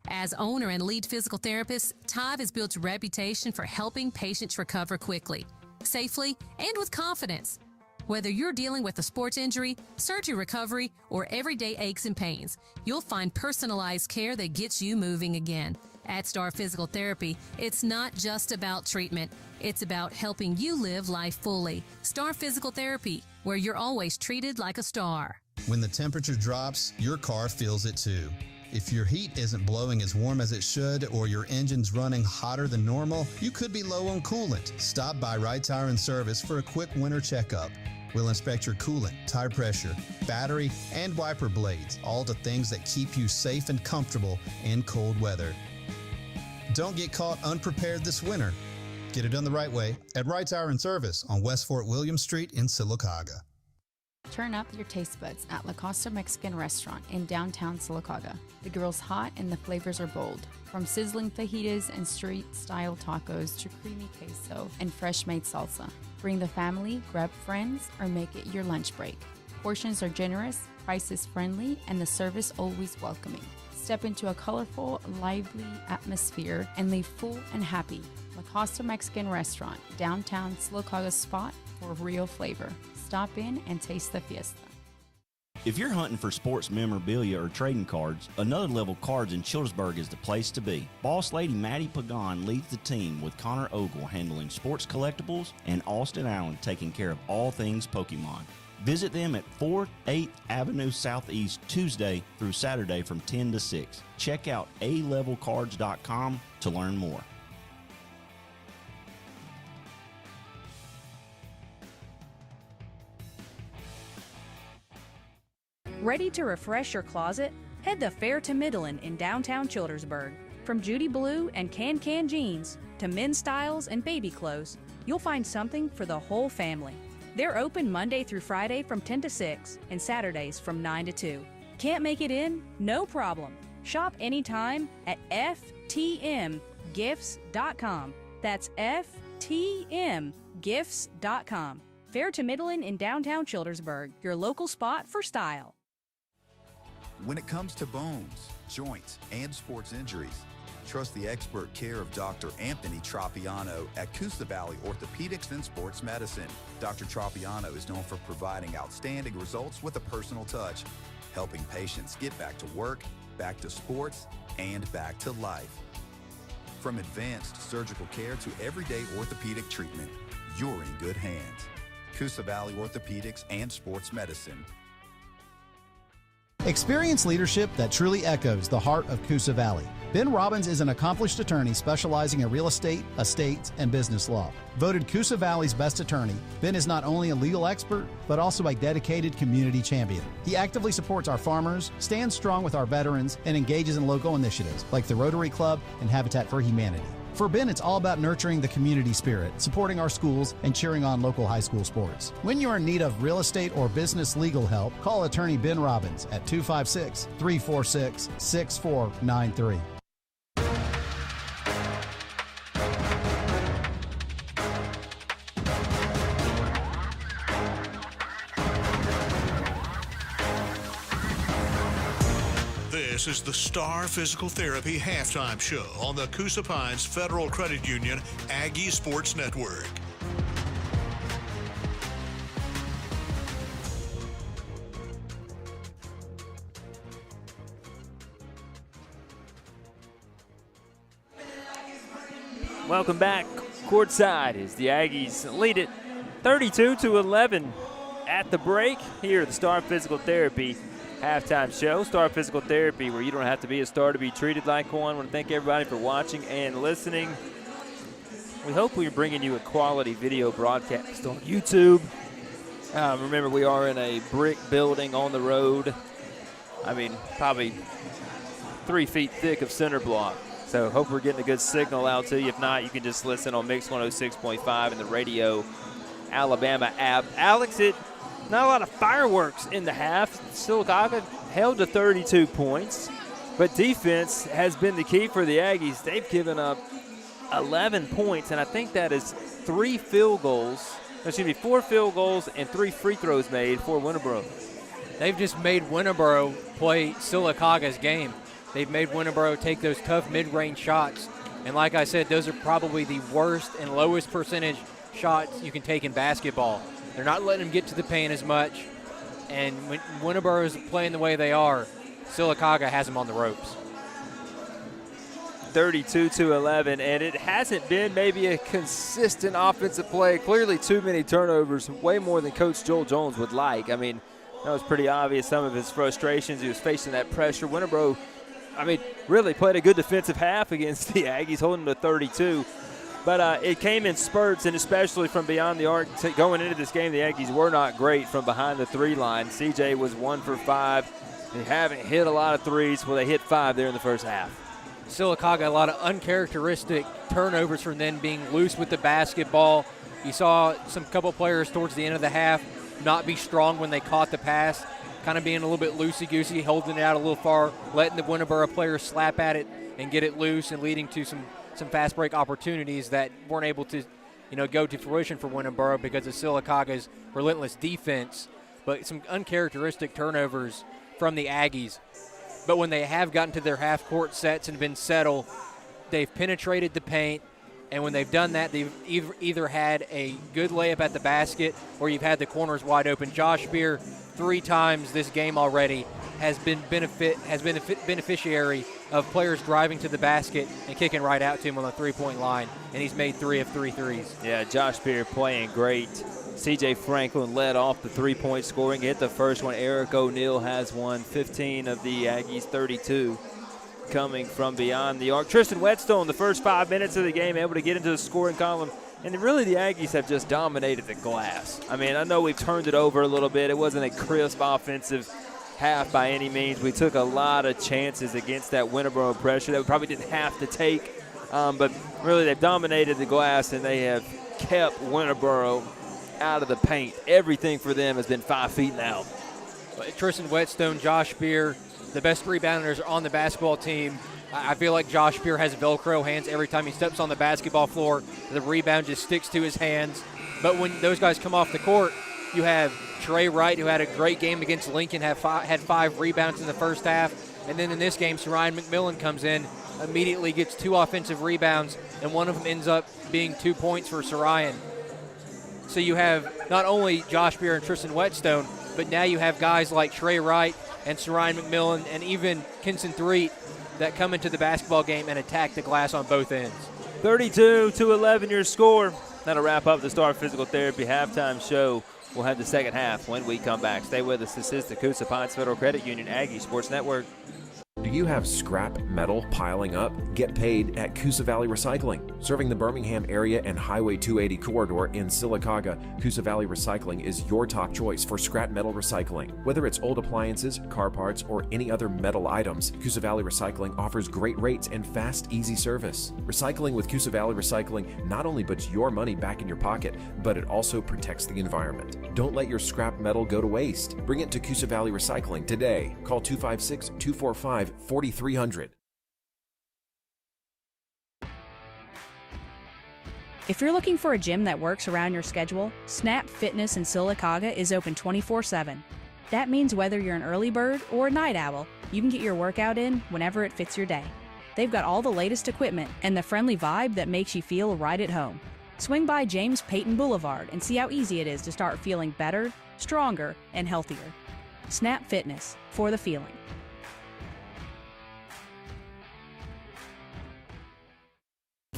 As owner and lead physical therapist, Todd has built a reputation for helping patients recover quickly, safely, and with confidence. Whether you're dealing with a sports injury, surgery recovery, or everyday aches and pains, you'll find personalized care that gets you moving again. At Star Physical Therapy, it's not just about treatment. It's about helping you live life fully. Star Physical Therapy, where you're always treated like a star. When the temperature drops, your car feels it too. If your heat isn't blowing as warm as it should or your engine's running hotter than normal, you could be low on coolant. Stop by Right Tire and Service for a quick winter checkup. We'll inspect your coolant, tire pressure, battery, and wiper blades, all the things that keep you safe and comfortable in cold weather. Don't get caught unprepared this winter. Get it done the right way at Right Tire and Service on West Fort William Street in Sylacauga. Turn up your taste buds at La Costa Mexican Restaurant in downtown Sylacauga. The grill's hot and the flavors are bold. From sizzling fajitas and street-style tacos to creamy queso and fresh-made salsa. Bring the family, grab friends, or make it your lunch break. Portions are generous, prices friendly, and the service always welcoming. Step into a colorful, lively atmosphere and leave full and happy. La Costa Mexican Restaurant, downtown Sylacauga's spot for real flavor. Stop in and taste the fiesta. If you're hunting for sports memorabilia or trading cards, Another Level Cards in Childersburg is the place to be. Boss Lady Maddie Pagan leads the team with Connor Ogle handling sports collectibles and Austin Allen taking care of all things Pokemon. Visit them at 4th 8th Avenue Southeast Tuesday through Saturday from 10 to 6. Check out alevelcards.com to learn more. Ready to refresh your closet? Head to Fair to Midland in downtown Childersburg. From Judy Blue and Can jeans to men's styles and baby clothes, you'll find something for the whole family. They're open Monday through Friday from 10 to 6 and Saturdays from 9 to 2. Can't make it in? No problem. Shop anytime at ftmgifts.com. That's ftmgifts.com. Fair to Midland in downtown Childersburg, your local spot for style. When it comes to bones, joints, and sports injuries, trust the expert care of Dr. Anthony Tropiano at Coosa Valley Orthopedics and Sports Medicine. Dr. Tropiano is known for providing outstanding results with a personal touch, helping patients get back to work, back to sports, and back to life. From advanced surgical care to everyday orthopedic treatment, you're in good hands. Coosa Valley Orthopedics and Sports Medicine. Experience leadership that truly echoes the heart of Coosa Valley. Ben Robbins is an accomplished attorney specializing in real estate, estates, and business law. Voted Coosa Valley's best attorney, Ben is not only a legal expert, but also a dedicated community champion. He actively supports our farmers, stands strong with our veterans, and engages in local initiatives like the Rotary Club and Habitat for Humanity. For Ben, it's all about nurturing the community spirit, supporting our schools, and cheering on local high school sports. When you're in need of real estate or business legal help, call attorney Ben Robbins at 256-346-6493. This is the Star Physical Therapy halftime show on the Coosa Pines Federal Credit Union Aggie Sports Network. Welcome back. Courtside as the Aggies lead it 32-11 at the break here at the Star Physical Therapy halftime show. Star Physical Therapy, where you don't have to be a star to be treated like one. I want to thank everybody for watching and listening. We hope we're bringing you a quality video broadcast on YouTube. Remember, we are in a brick building on the road. I mean, probably 3 feet thick of center block. So hope we're getting a good signal out to you. If not, you can just listen on Mix 106.5 and the Radio Alabama app. Alex, not a lot of fireworks in the half. Sylacauga held to 32 points, but defense has been the key for the Aggies. They've given up 11 points, and I think that is 4 field goals and 3 free throws made for Winterboro. They've just made Winterboro play Sylacauga's game. They've made Winterboro take those tough mid-range shots. And like I said, those are probably the worst and lowest percentage shots you can take in basketball. They're not letting them get to the paint as much. And when Winterboro is playing the way they are, Sylacauga has them on the ropes. 32-11, and it hasn't been maybe a consistent offensive play. Clearly too many turnovers, way more than Coach Joel Jones would like. I mean, that was pretty obvious, some of his frustrations. He was facing that pressure. Winterboro, really played a good defensive half against the Aggies, holding them to 32. But it came in spurts, and especially from beyond the arc. Going into this game, the Aggies were not great from behind the 3 line. CJ was 1 for 5. They haven't hit a lot of threes. Well, they hit 5 there in the first half. Sylacauga, a lot of uncharacteristic turnovers from them being loose with the basketball. You saw some couple players towards the end of the half not be strong when they caught the pass, kind of being a little bit loosey-goosey, holding it out a little far, letting the Winterboro players slap at it and get it loose, and leading to some fast break opportunities that weren't able to, go to fruition for Winterboro because of Sylacauga's relentless defense. But some uncharacteristic turnovers from the Aggies. But when they have gotten to their half-court sets and been settled, they've penetrated the paint, and when they've done that, they've either had a good layup at the basket or you've had the corners wide open. Josh Beer, 3 times this game already, has been beneficiary of players driving to the basket and kicking right out to him on the three-point line, and he's made 3 of 3 threes. Yeah, Josh Beer playing great. C.J. Franklin led off the 3-point scoring, hit the first one. Eric O'Neal has one. 15 of the Aggies' 32 coming from beyond the arc. Tristan Whetstone, the first 5 minutes of the game, able to get into the scoring column. And really, the Aggies have just dominated the glass. I know we've turned it over a little bit. It wasn't a crisp offensive half by any means. We took a lot of chances against that Winterboro pressure that we probably didn't have to take. But really, they've dominated the glass, and they have kept Winterboro out of the paint. Everything for them has been 5 feet and out. Tristan Whetstone, Josh Beer, the best rebounders on the basketball team. I feel like Josh Beer has Velcro hands. Every time he steps on the basketball floor, the rebound just sticks to his hands. But when those guys come off the court, you have Trey Wright, who had a great game against Lincoln, had 5 rebounds in the first half. And then in this game, Ryan McMillan comes in, immediately gets 2 offensive rebounds, and one of them ends up being 2 points for Ryan. So you have not only Josh Beer and Tristan Whetstone, but now you have guys like Trey Wright and Ryan McMillan and even Kinson Threet that come into the basketball game and attack the glass on both ends. 32-11 your score. That'll wrap up the Star Physical Therapy halftime show. We'll have the second half when we come back. Stay with us. This is the Coosa Pines Federal Credit Union Aggie Sports Network. Do you have scrap metal piling up? Get paid at Coosa Valley Recycling. Serving the Birmingham area and Highway 280 corridor in Sylacauga, Coosa Valley Recycling is your top choice for scrap metal recycling. Whether it's old appliances, car parts, or any other metal items, Coosa Valley Recycling offers great rates and fast, easy service. Recycling with Coosa Valley Recycling not only puts your money back in your pocket, but it also protects the environment. Don't let your scrap metal go to waste. Bring it to Coosa Valley Recycling today. Call 256-245-4300. If you're looking for a gym that works around your schedule, Snap Fitness in Sylacauga is open 24/7. That means whether you're an early bird or a night owl, you can get your workout in whenever it fits your day. They've got all the latest equipment and the friendly vibe that makes you feel right at home. Swing by James Payton Boulevard and see how easy it is to start feeling better, stronger, and healthier. Snap Fitness, for the feeling.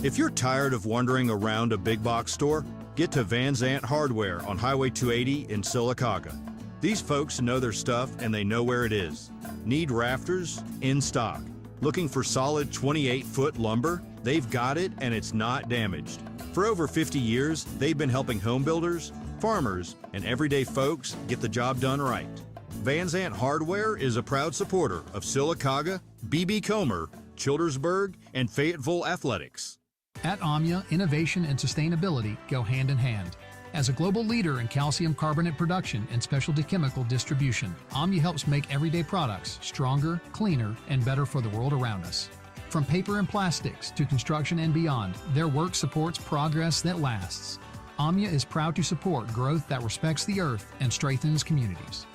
If you're tired of wandering around a big box store, get to Van Zant Hardware on Highway 280 in Sylacauga. These folks know their stuff and they know where it is. Need rafters? In stock. Looking for solid 28-foot lumber? They've got it and it's not damaged. For over 50 years, they've been helping home builders, farmers, and everyday folks get the job done right. Van Zant Hardware is a proud supporter of Sylacauga B.B. Comer, Childersburg, and Fayetteville Athletics. At AMIA, innovation and sustainability go hand in hand. As a global leader in calcium carbonate production and specialty chemical distribution, AMIA helps make everyday products stronger, cleaner, and better for the world around us. From paper and plastics to construction and beyond, their work supports progress that lasts. AMIA is proud to support growth that respects the earth and strengthens communities.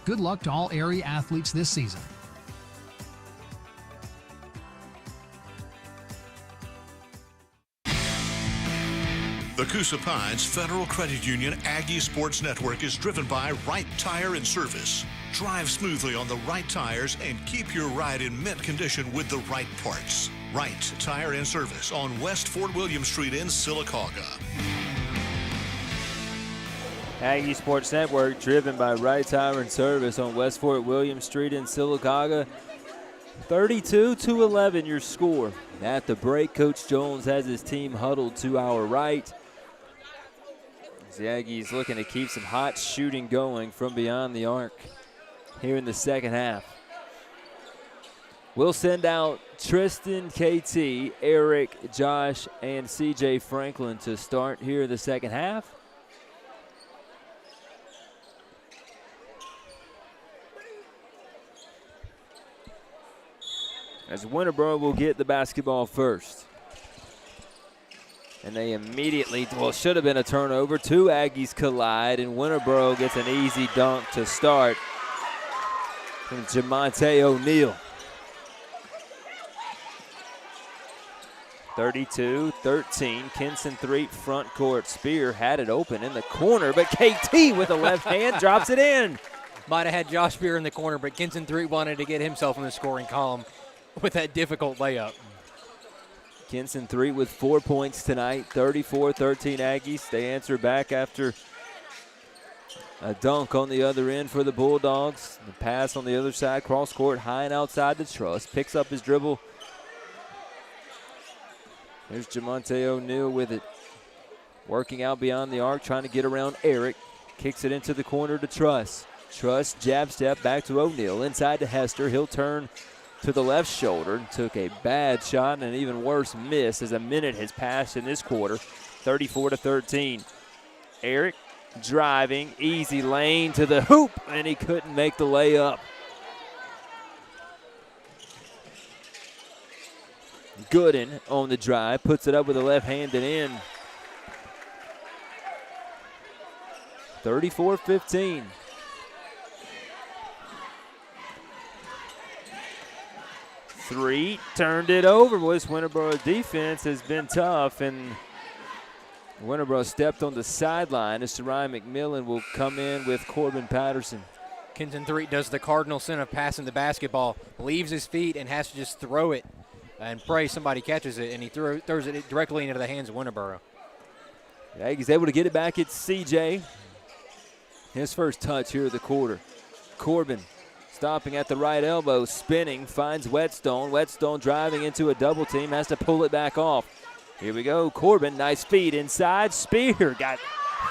Good luck to all area athletes this season. The Coosa Pines Federal Credit Union Aggie Sports Network is driven by Right Tire and Service. Drive smoothly on the right tires and keep your ride in mint condition with the right parts. Right Tire and Service on West Fort William Street in Sylacauga. Aggie Sports Network driven by Right Tire and Service on West Fort William Street in Sylacauga. 32-11 your score. At the break, Coach Jones has his team huddled to our right. The Aggies looking to keep some hot shooting going from beyond the arc here in the second half. We'll send out Tristan, KT, Eric, Josh, and CJ Franklin to start here in the second half. As Winterboro will get the basketball first. And they immediately, well, should have been a turnover. Two Aggies collide, and Winterboro gets an easy dunk to start from Jamonte O'Neal. 32-13, Kenson Threet front court. Spear had it open in the corner, but KT with a left hand drops it in. Might have had Josh Spear in the corner, but Kenson Threet wanted to get himself in the scoring column with that difficult layup. Kenson Threet with 4 points tonight, 34-13 Aggies. They answer back after a dunk on the other end for the Bulldogs. The pass on the other side, cross court, high and outside the truss. Picks up his dribble. There's Jamonte O'Neal with it. Working out beyond the arc, trying to get around Eric. Kicks it into the corner to Truss. Truss, jab step back to O'Neal. Inside to Hester. He'll turn to the left shoulder. Took a bad shot and an even worse miss as a minute has passed in this quarter. 34-13. Eric driving, easy lane to the hoop, and he couldn't make the layup. Gooden on the drive, puts it up with a left-handed in. 34-15. Three, turned it over. This Winterboro defense has been tough, and Winterboro stepped on the sideline as Ryan McMillan will come in with Corbin Patterson. Kenton Threet does the cardinal sin of passing the basketball, leaves his feet and has to just throw it and pray somebody catches it, and he throws it directly into the hands of Winterboro. The Aggies able to get it back at CJ. His first touch here of the quarter. Corbin stopping at the right elbow, spinning, finds Whetstone. Whetstone driving into a double team, has to pull it back off. Here we go, Corbin, nice feed inside. Spear got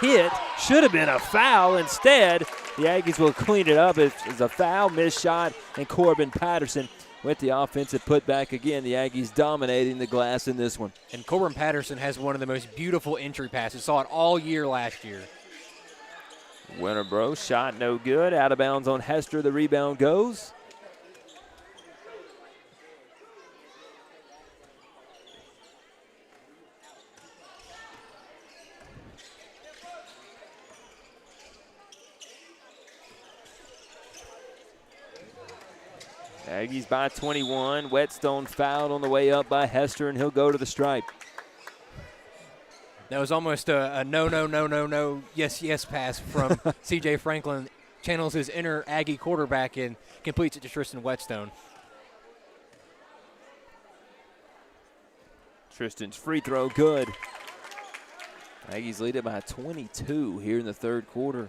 hit, should have been a foul. Instead, the Aggies will clean it up. It's a foul, missed shot, and Corbin Patterson with the offensive putback again. The Aggies dominating the glass in this one. And Corbin Patterson has one of the most beautiful entry passes. Saw it all year last year. Winterboro shot no good. Out of bounds on Hester. The rebound goes. Aggies by 21. Whetstone fouled on the way up by Hester, and he'll go to the stripe. That was almost a no, yes pass from C.J. Franklin. Channels his inner Aggie quarterback and completes it to Tristan Whetstone. Tristan's free throw good. Aggies lead it by 22 here in the third quarter.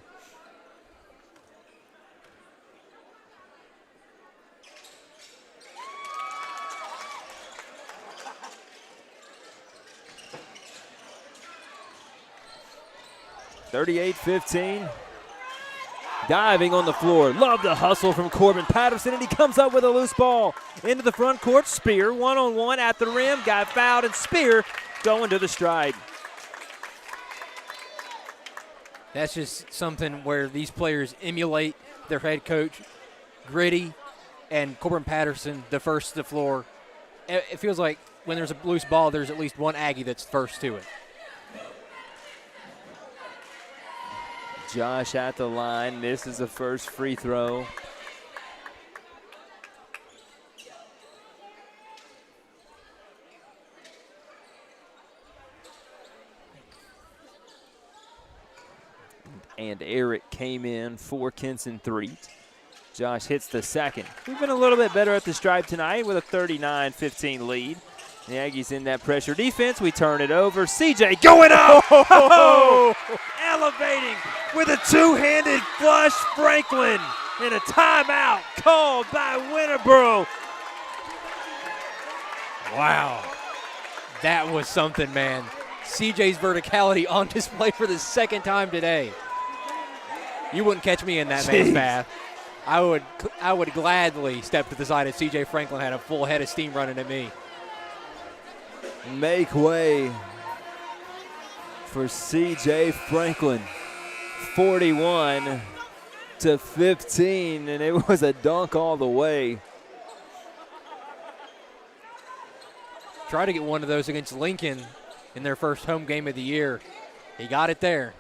(38-15). diving on the floor. Love the hustle from Corbin Patterson, and he comes up with a loose ball. Into the front court, Spear, one-on-one at the rim, got fouled, and Spear going to the stride. That's just something where these players emulate their head coach, Gritty, and Corbin Patterson, the first to the floor. It feels like when there's a loose ball, there's at least one Aggie that's first to it. Josh at the line. This is the first free throw. And Eric came in for Kenson 3. Josh hits the second. We've been a little bit better at the stripe tonight with a 39-15 lead. The Aggies in that pressure defense. We turn it over. CJ going up. Oh, elevating with a two-handed flush. Franklin and a timeout called by Winterboro. Wow. That was something, man. CJ's verticality on display for the second time today. You wouldn't catch me in that man's path. I would gladly step to the side if CJ Franklin had a full head of steam running at me. Make way for CJ Franklin. 41-15, and it was a dunk all the way. Try to get one of those against Lincoln in their first home game of the year. He got it there.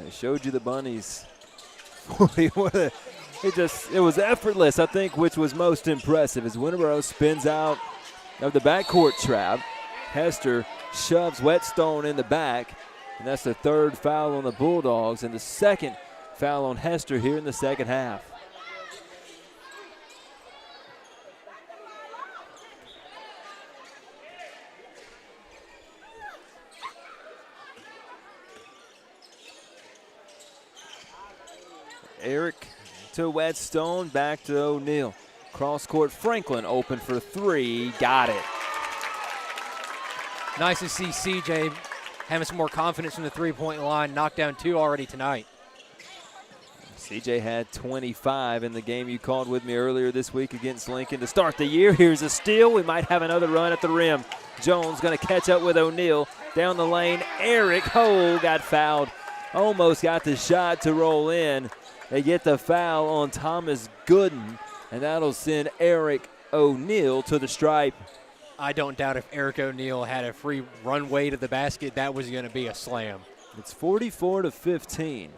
I showed you the bunnies. It was effortless, I think, which was most impressive as Winterboro spins out of the backcourt trap. Hester shoves Whetstone in the back, and that's the third foul on the Bulldogs and the second foul on Hester here in the second half. Eric to Whetstone, back to O'Neal. Cross court, Franklin open for three, got it. Nice to see CJ having some more confidence from the three-point line, knocked down 2 already tonight. CJ had 25 in the game you called with me earlier this week against Lincoln to start the year. Here's a steal. We might have another run at the rim. Jones going to catch up with O'Neal. Down the lane, Eric Ho got fouled. Almost got the shot to roll in. They get the foul on Thomas Gooden, and that'll send Eric O'Neal to the stripe. I don't doubt if Eric O'Neal had a free runway to the basket, that was going to be a slam. It's 44-15.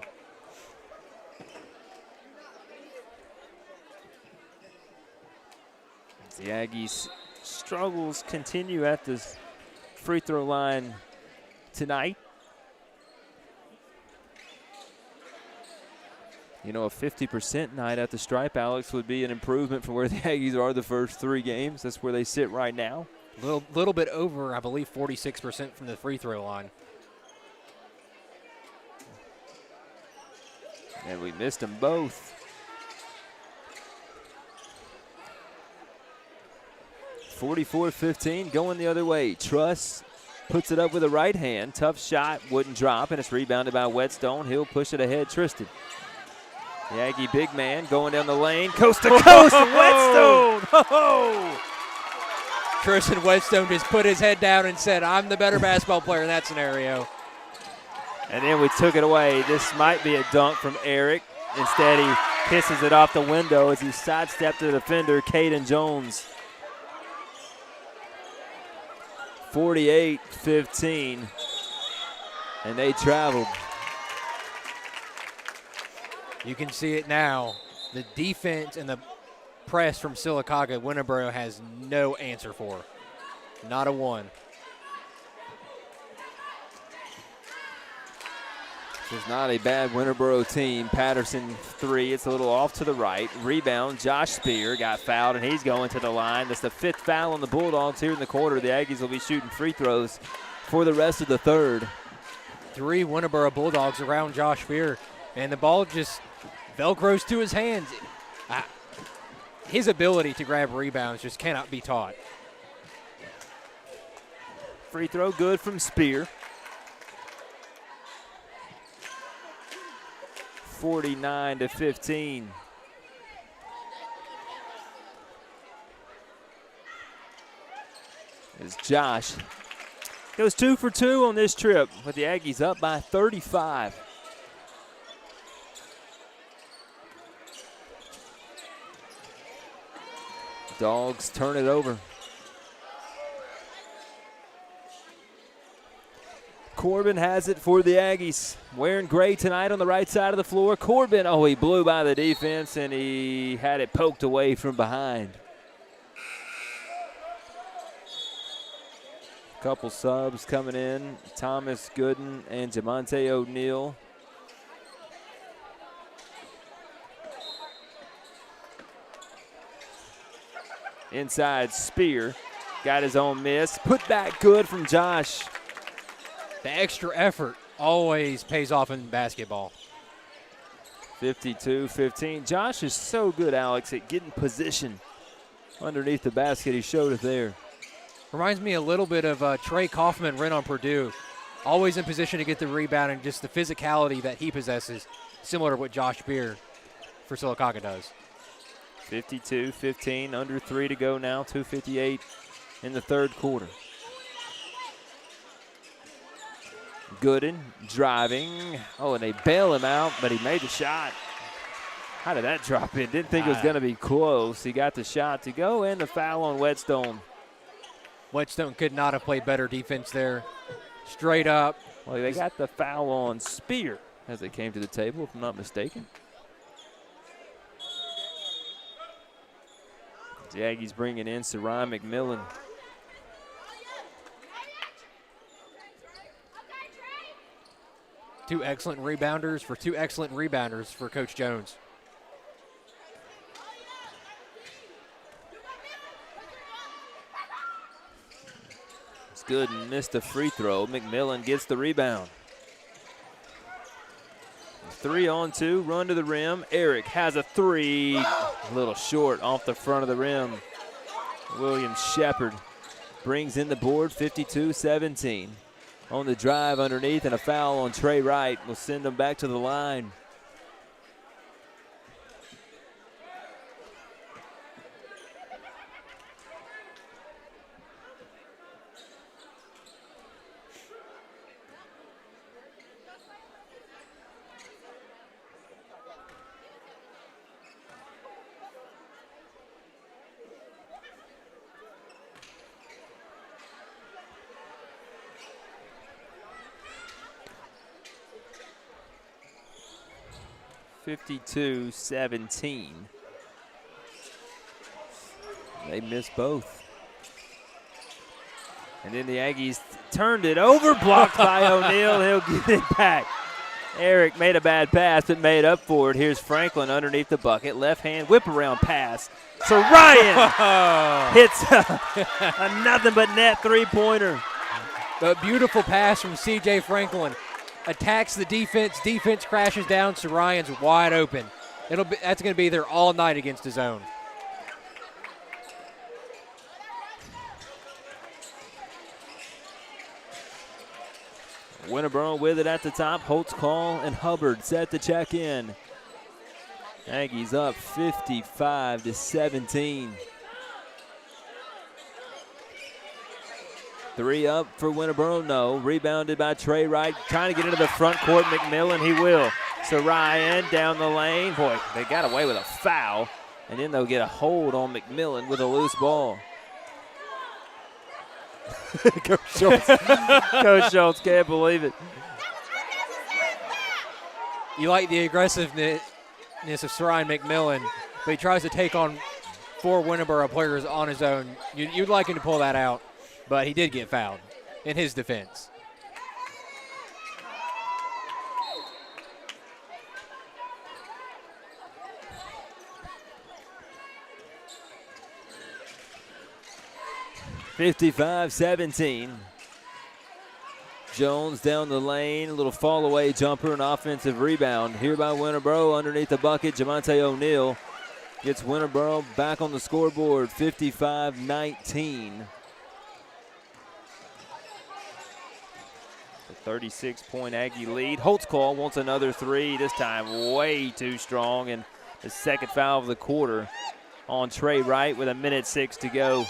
The Aggies' struggles continue at the free throw line tonight. You know, a 50% night at the stripe, Alex, would be an improvement from where the Aggies are the first 3 games. That's where they sit right now. Little bit over, I believe, 46% from the free throw line. And we missed them both. 44-15, going the other way. Truss puts it up with a right hand. Tough shot, wouldn't drop, and it's rebounded by Whetstone. He'll push it ahead, Tristan. The Aggie big man going down the lane, coast to coast, Whetstone! Tristan Whetstone just put his head down and said, I'm the better basketball player in that scenario. And then we took it away. This might be a dunk from Eric. Instead, he kisses it off the window as he sidestepped the defender, Caden Jones. 48-15, and they traveled. You can see it now. The defense and the press from Sylacauga, Winterboro has no answer for. Not a one. This is not a bad Winterboro team. Patterson 3, it's a little off to the right. Rebound, Josh Spear got fouled, and he's going to the line. That's the 5th foul on the Bulldogs here in the quarter. The Aggies will be shooting free throws for the rest of the third. 3 Winterboro Bulldogs around Josh Spear. And the ball just velcros to his hands. His ability to grab rebounds just cannot be taught. Free throw good from Spear. 49-15. As Josh goes 2 for 2 on this trip with the Aggies up by 35. Dogs turn it over. Corbin has it for the Aggies. Wearing gray tonight on the right side of the floor. Corbin, he blew by the defense and he had it poked away from behind. Couple subs coming in. Thomas Gooden and Jamonte O'Neal. Inside, Spear got his own miss. Put back good from Josh. The extra effort always pays off in basketball. 52-15. Josh is so good, Alex, at getting position underneath the basket. He showed it there. Reminds me a little bit of Trey Kaufman, Ren on Purdue. Always in position to get the rebound and just the physicality that he possesses, similar to what Josh Beer for Sylacauga does. 52-15, under 3 to go now, 2:58 in the third quarter. Gooden driving. And they bail him out, but he made the shot. How did that drop in? Didn't think it was going to be close. He got the shot to go and the foul on Whetstone. Whetstone could not have played better defense there. Straight up. Well, they got the foul on Spear as they came to the table, if I'm not mistaken. The Aggies bringing in Sarai McMillan. Two excellent rebounders for Coach Jones. It's good and missed a free throw. McMillan gets the rebound. 3-on-2, run to the rim. Eric has a three. A little short off the front of the rim. William Shepard brings in the board, 52-17. On the drive underneath, and a foul on Trey Wright will send them back to the line. (52-17). They missed both. And then the Aggies turned it over, blocked by O'Neal. He'll get it back. Eric made a bad pass, but made up for it. Here's Franklin underneath the bucket. Left hand whip around pass. So Ryan hits a nothing but net three-pointer. A beautiful pass from C.J. Franklin. Attacks the defense. Defense crashes down. So Ryan's wide open. That's going to be there all night against his own. Winterboro with it at the top. Holtzclaw and Hubbard set to check in. Aggies up 55-17. 3 up for Winterboro, no. Rebounded by Trey Wright. Trying to get into the front court. McMillan, he will. So Ryan down the lane. Boy, they got away with a foul. And then they'll get a hold on McMillan with a loose ball. Coach Schultz. Coach Schultz can't believe it. You like the aggressiveness of Sarai McMillan, but he tries to take on 4 Winterboro players on his own. You'd like him to pull that out, but he did get fouled in his defense. (55-17). Jones down the lane, a little fall away jumper, an offensive rebound. Here by Winterboro underneath the bucket, Jamonte O'Neal gets Winterboro back on the scoreboard, 55-19. The 36-point Aggie lead. Holtzclaw wants another three, this time way too strong, and the second foul of the quarter on Trey Wright with 1:06 to go.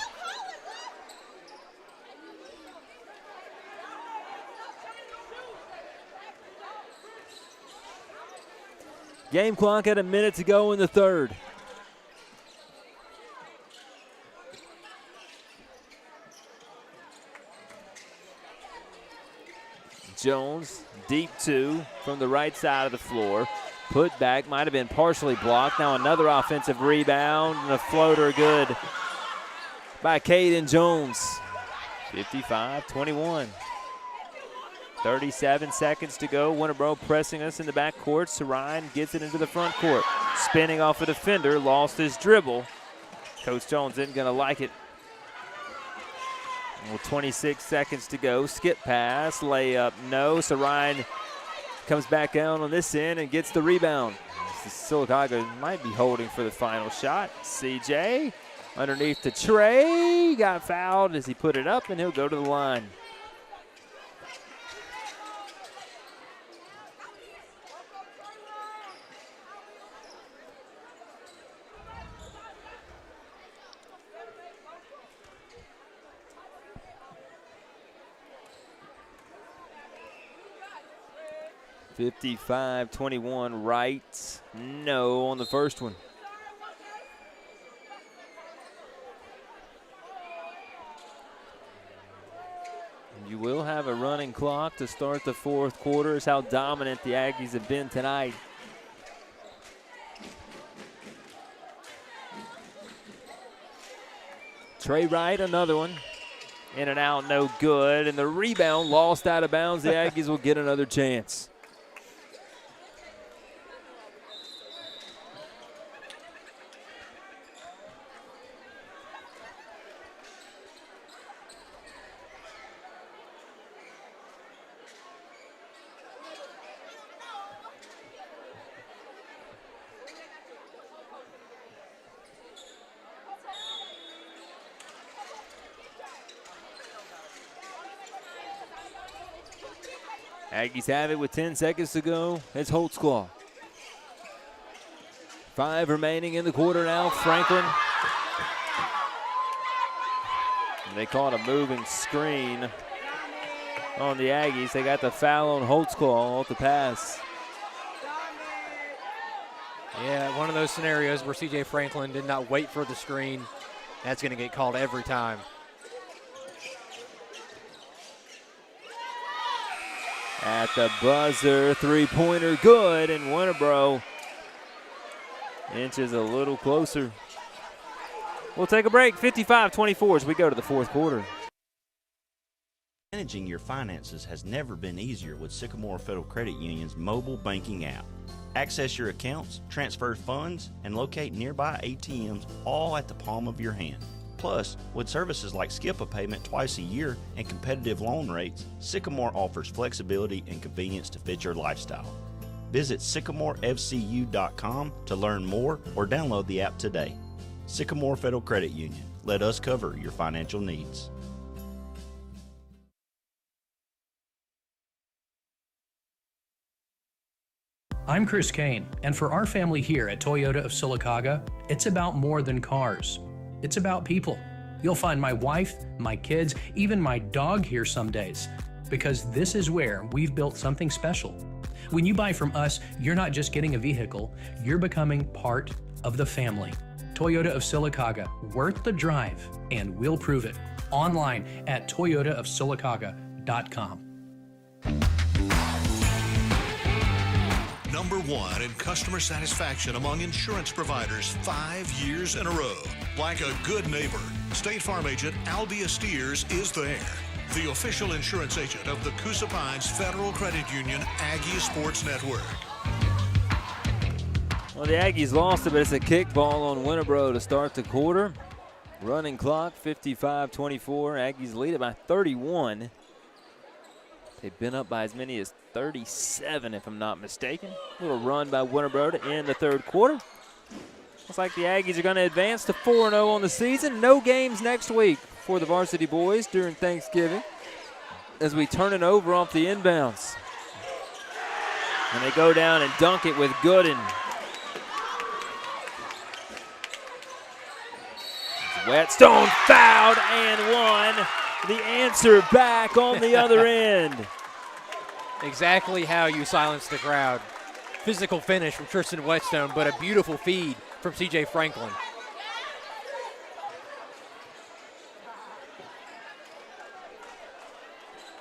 Game clock at 1 minute to go in the third. Jones, deep two from the right side of the floor. Put back, might have been partially blocked. Now another offensive rebound and a floater good by Caden Jones. 55-21. 37 seconds to go. Winterboro pressing us in the backcourt. Sarine gets it into the front court. Spinning off a defender, lost his dribble. Coach Jones isn't going to like it. Well, 26 seconds to go. Skip pass, layup, no. Sarine comes back down on this end and gets the rebound. Sylacauga might be holding for the final shot. CJ underneath to Trey. Got fouled as he put it up, and he'll go to the line. (55-21) right. No on the first one. You will have a running clock to start the fourth quarter. Is how dominant the Aggies have been tonight. Trey Wright, another one. In and out, no good. And the rebound lost out of bounds. The Aggies will get another chance. Aggies have it with 10 seconds to go. It's Holtzclaw. 5 remaining in the quarter now. Franklin. And they caught a moving screen on the Aggies. They got the foul on Holtzclaw off the pass. Yeah, one of those scenarios where C.J. Franklin did not wait for the screen. That's going to get called every time. At the buzzer, three-pointer good, and Winterboro inches a little closer. We'll take a break, 55-24 as we go to the fourth quarter. Managing your finances has never been easier with Sycamore Federal Credit Union's mobile banking app. Access your accounts, transfer funds, and locate nearby ATMs all at the palm of your hand. Plus, with services like skip a payment twice a year and competitive loan rates, Sycamore offers flexibility and convenience to fit your lifestyle. Visit sycamorefcu.com to learn more or download the app today. Sycamore Federal Credit Union. Let us cover your financial needs. I'm Chris Kane, and for our family here at Toyota of Sylacauga, it's about more than cars. It's about people. You'll find my wife, my kids, even my dog here some days, because this is where we've built something special. When you buy from us, you're not just getting a vehicle, you're becoming part of the family. Toyota of Sylacauga, worth the drive, and we'll prove it. Online at toyotaofsylacauga.com. Number 1 in customer satisfaction among insurance providers 5 years in a row. Like a good neighbor, State Farm agent Albia Steers is there. The official insurance agent of the Coosa Pines Federal Credit Union Aggie Sports Network. Well, the Aggies lost it, but it's a kickball on Winterboro to start the quarter. Running clock, 55-24. Aggies lead it by 31. They've been up by as many as 37, if I'm not mistaken. Little run by Winterboro to end the third quarter. Looks like the Aggies are going to advance to 4-0 on the season. No games next week for the varsity boys during Thanksgiving as we turn it over off the inbounds. And they go down and dunk it with Gooden. Whetstone fouled and one. The answer back on the other end. Exactly how you silence the crowd. Physical finish from Tristan Whetstone, but a beautiful feed from C.J. Franklin.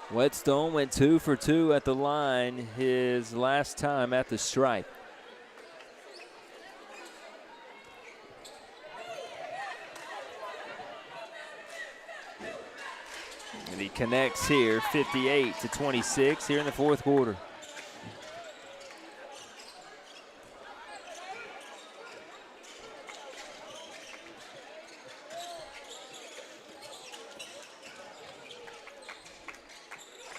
Whetstone went 2 for 2 at the line his last time at the stripe. And he connects here, 58-26 here in the fourth quarter.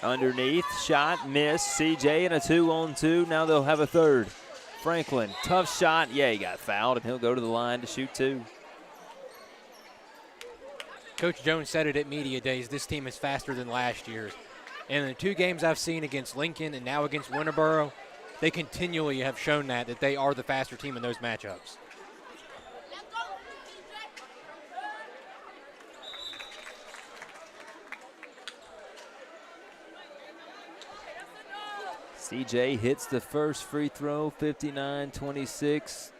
Underneath, shot, miss. CJ and a 2-on-2. Now they'll have a third. Franklin, tough shot. Yeah, he got fouled, and he'll go to the line to shoot 2. Coach Jones said it at Media Days, this team is faster than last year's. And in the 2 games I've seen against Lincoln and now against Winterboro, they continually have shown that they are the faster team in those matchups. CJ hits the first free throw, 59-26.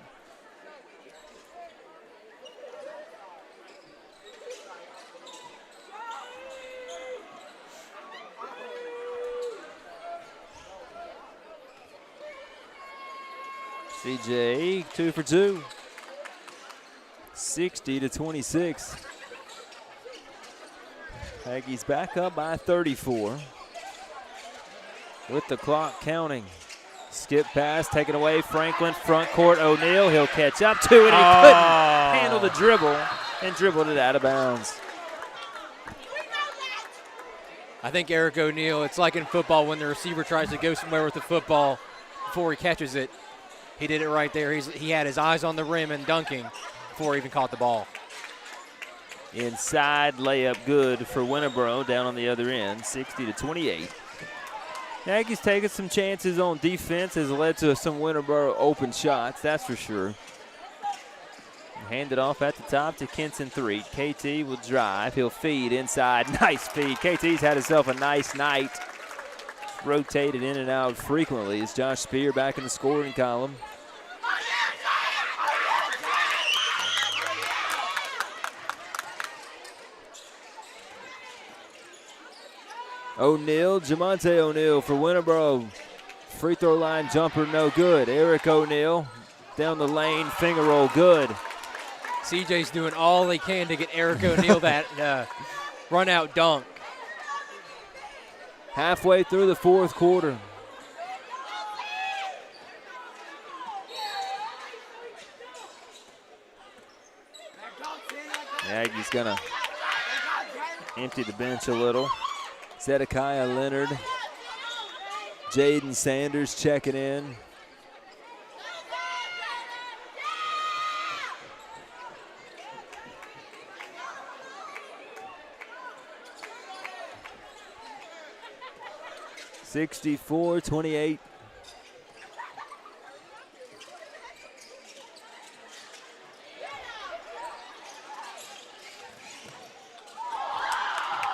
CJ, 2 for 2. 60-26. Aggies back up by 34. With the clock counting. Skip pass taken away. Franklin, front court. O'Neal, he'll catch up to it. He couldn't handle the dribble and dribbled it out of bounds. I think Eric O'Neal, it's like in football when the receiver tries to go somewhere with the football before he catches it. He did it right there. He had his eyes on the rim and dunking before he even caught the ball. Inside layup good for Winterboro down on the other end, 60-28. The Aggies taking some chances on defense has led to some Winterboro open shots, that's for sure. Hand it off at the top to Kenson 3. KT will drive. He'll feed inside. Nice feed. KT's had himself a nice night. Rotated in and out frequently as Josh Spear back in the scoring column. O'Neal, Jamonte O'Neal for Winterboro. Free throw line jumper, no good. Eric O'Neal down the lane, finger roll, good. CJ's doing all they can to get Eric O'Neal that run out dunk. Halfway through the fourth quarter. The Aggies gonna empty the bench a little. Zedekiah Leonard, Jaden Sanders checking in. (64-28).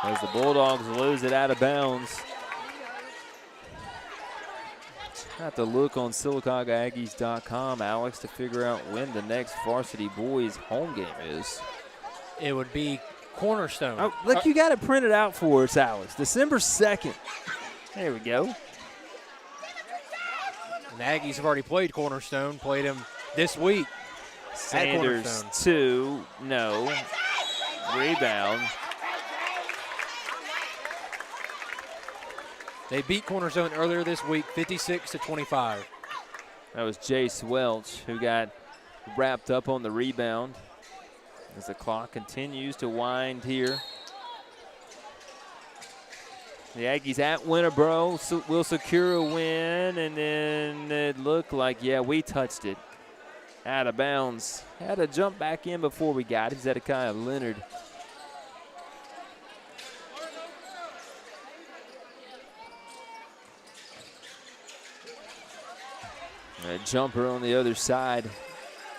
As the Bulldogs lose it out of bounds. Have to look on SylacaugaAggies.com, Alex, to figure out when the next varsity boys home game is. It would be Cornerstone. Oh, look, you got it printed out for us, Alex. December 2nd. There we go. And the Aggies have already played Cornerstone, played them this week. Sanders, 2, no. Rebound. They beat Cornerstone earlier this week, 56-25. That was Jace Welch who got wrapped up on the rebound as the clock continues to wind here. The Aggies at Winterboro will secure a win, and then it looked like, yeah, we touched it. Out of bounds. Had to jump back in before we got it. Zedekiah Leonard. A jumper on the other side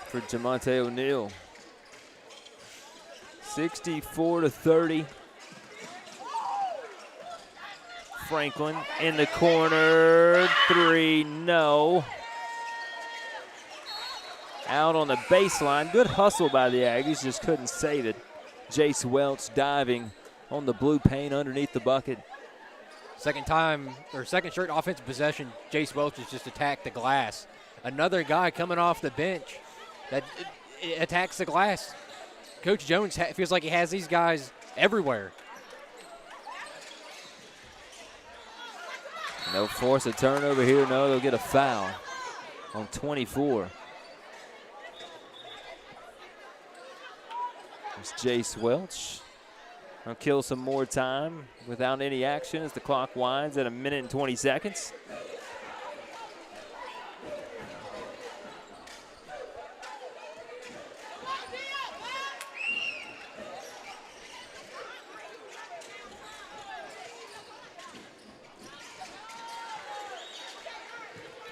for Jamonte O'Neal. 64-30. Franklin in the corner. 3, no. Out on the baseline. Good hustle by the Aggies, just couldn't save it. Jace Welch diving on the blue paint underneath the bucket. Second straight offensive possession, Jace Welch has just attacked the glass. Another guy coming off the bench that attacks the glass. Coach Jones feels like he has these guys everywhere. They'll force a turnover here. No, they'll get a foul on 24. It's Jace Welch. I'll kill some more time without any action as the clock winds at 1 minute and 20 seconds.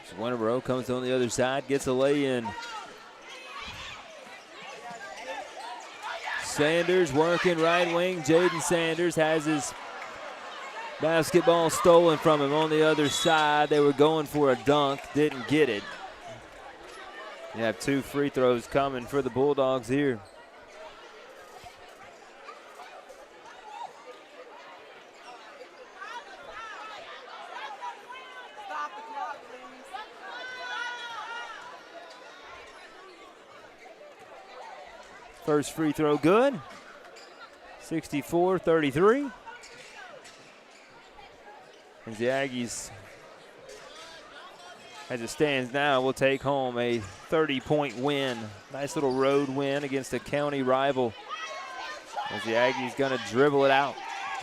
So Winterboro comes on the other side, gets a lay-in. Sanders working right wing. Jaden Sanders has his basketball stolen from him on the other side. They were going for a dunk, didn't get it. You have 2 free throws coming for the Bulldogs here. First free throw good. 64-33. As the Aggies, as it stands now, will take home a 30-point win. Nice little road win against a county rival. As the Aggies going to dribble it out.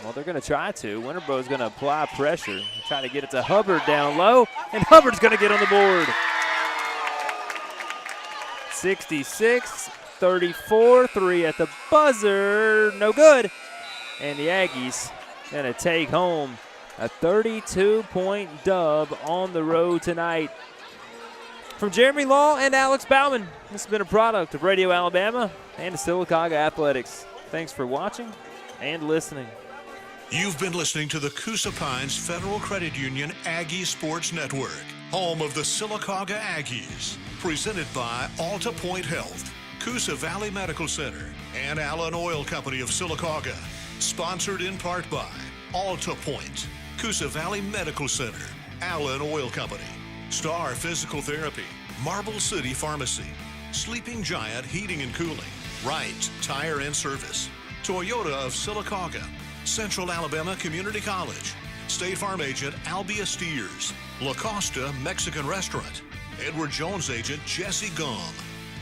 Well, they're going to try to. Winterboro's going to apply pressure. Try to get it to Hubbard down low, and Hubbard's going to get on the board. 66-34, 3 at the buzzer, no good. And the Aggies going to take home a 32-point dub on the road tonight. From Jeremy Law and Alex Bauman, this has been a product of Radio Alabama and the Sylacauga Athletics. Thanks for watching and listening. You've been listening to the Coosa Pines Federal Credit Union Aggie Sports Network, home of the Sylacauga Aggies. Presented by Alta Point Health, Coosa Valley Medical Center, and Allen Oil Company of Sylacauga. Sponsored in part by Alta Point, Coosa Valley Medical Center, Allen Oil Company, Star Physical Therapy, Marble City Pharmacy, Sleeping Giant Heating and Cooling, Wright Tire and Service, Toyota of Sylacauga, Central Alabama Community College, State Farm Agent Albia Steers, La Costa Mexican Restaurant, Edward Jones Agent Jesse Gum,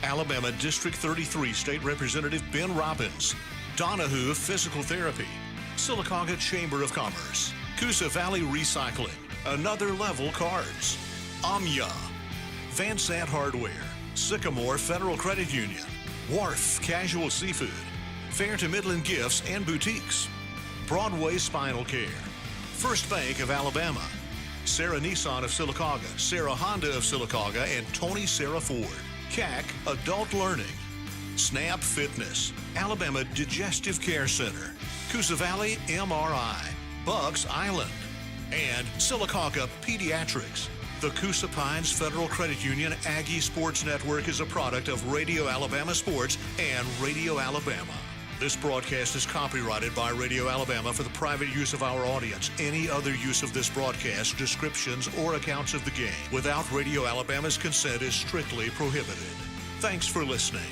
Alabama District 33 State Representative Ben Robbins, Donahue Physical Therapy, Sylacauga Chamber of Commerce, Coosa Valley Recycling, Another Level Cards, Amya, Van Sant Hardware, Sycamore Federal Credit Union, Wharf Casual Seafood, Fair to Midland Gifts and Boutiques, Broadway Spinal Care, First Bank of Alabama, Sarah Nissan of Sylacauga, Sarah Honda of Sylacauga, and Tony Sarah Ford, CAC Adult Learning, Snap Fitness, Alabama Digestive Care Center, Coosa Valley MRI, Bugs Island, and Sylacauga Pediatrics. The Coosa Pines Federal Credit Union Aggie Sports Network is a product of Radio Alabama Sports and Radio Alabama. This broadcast is copyrighted by Radio Alabama for the private use of our audience. Any other use of this broadcast, descriptions, or accounts of the game without Radio Alabama's consent is strictly prohibited. Thanks for listening.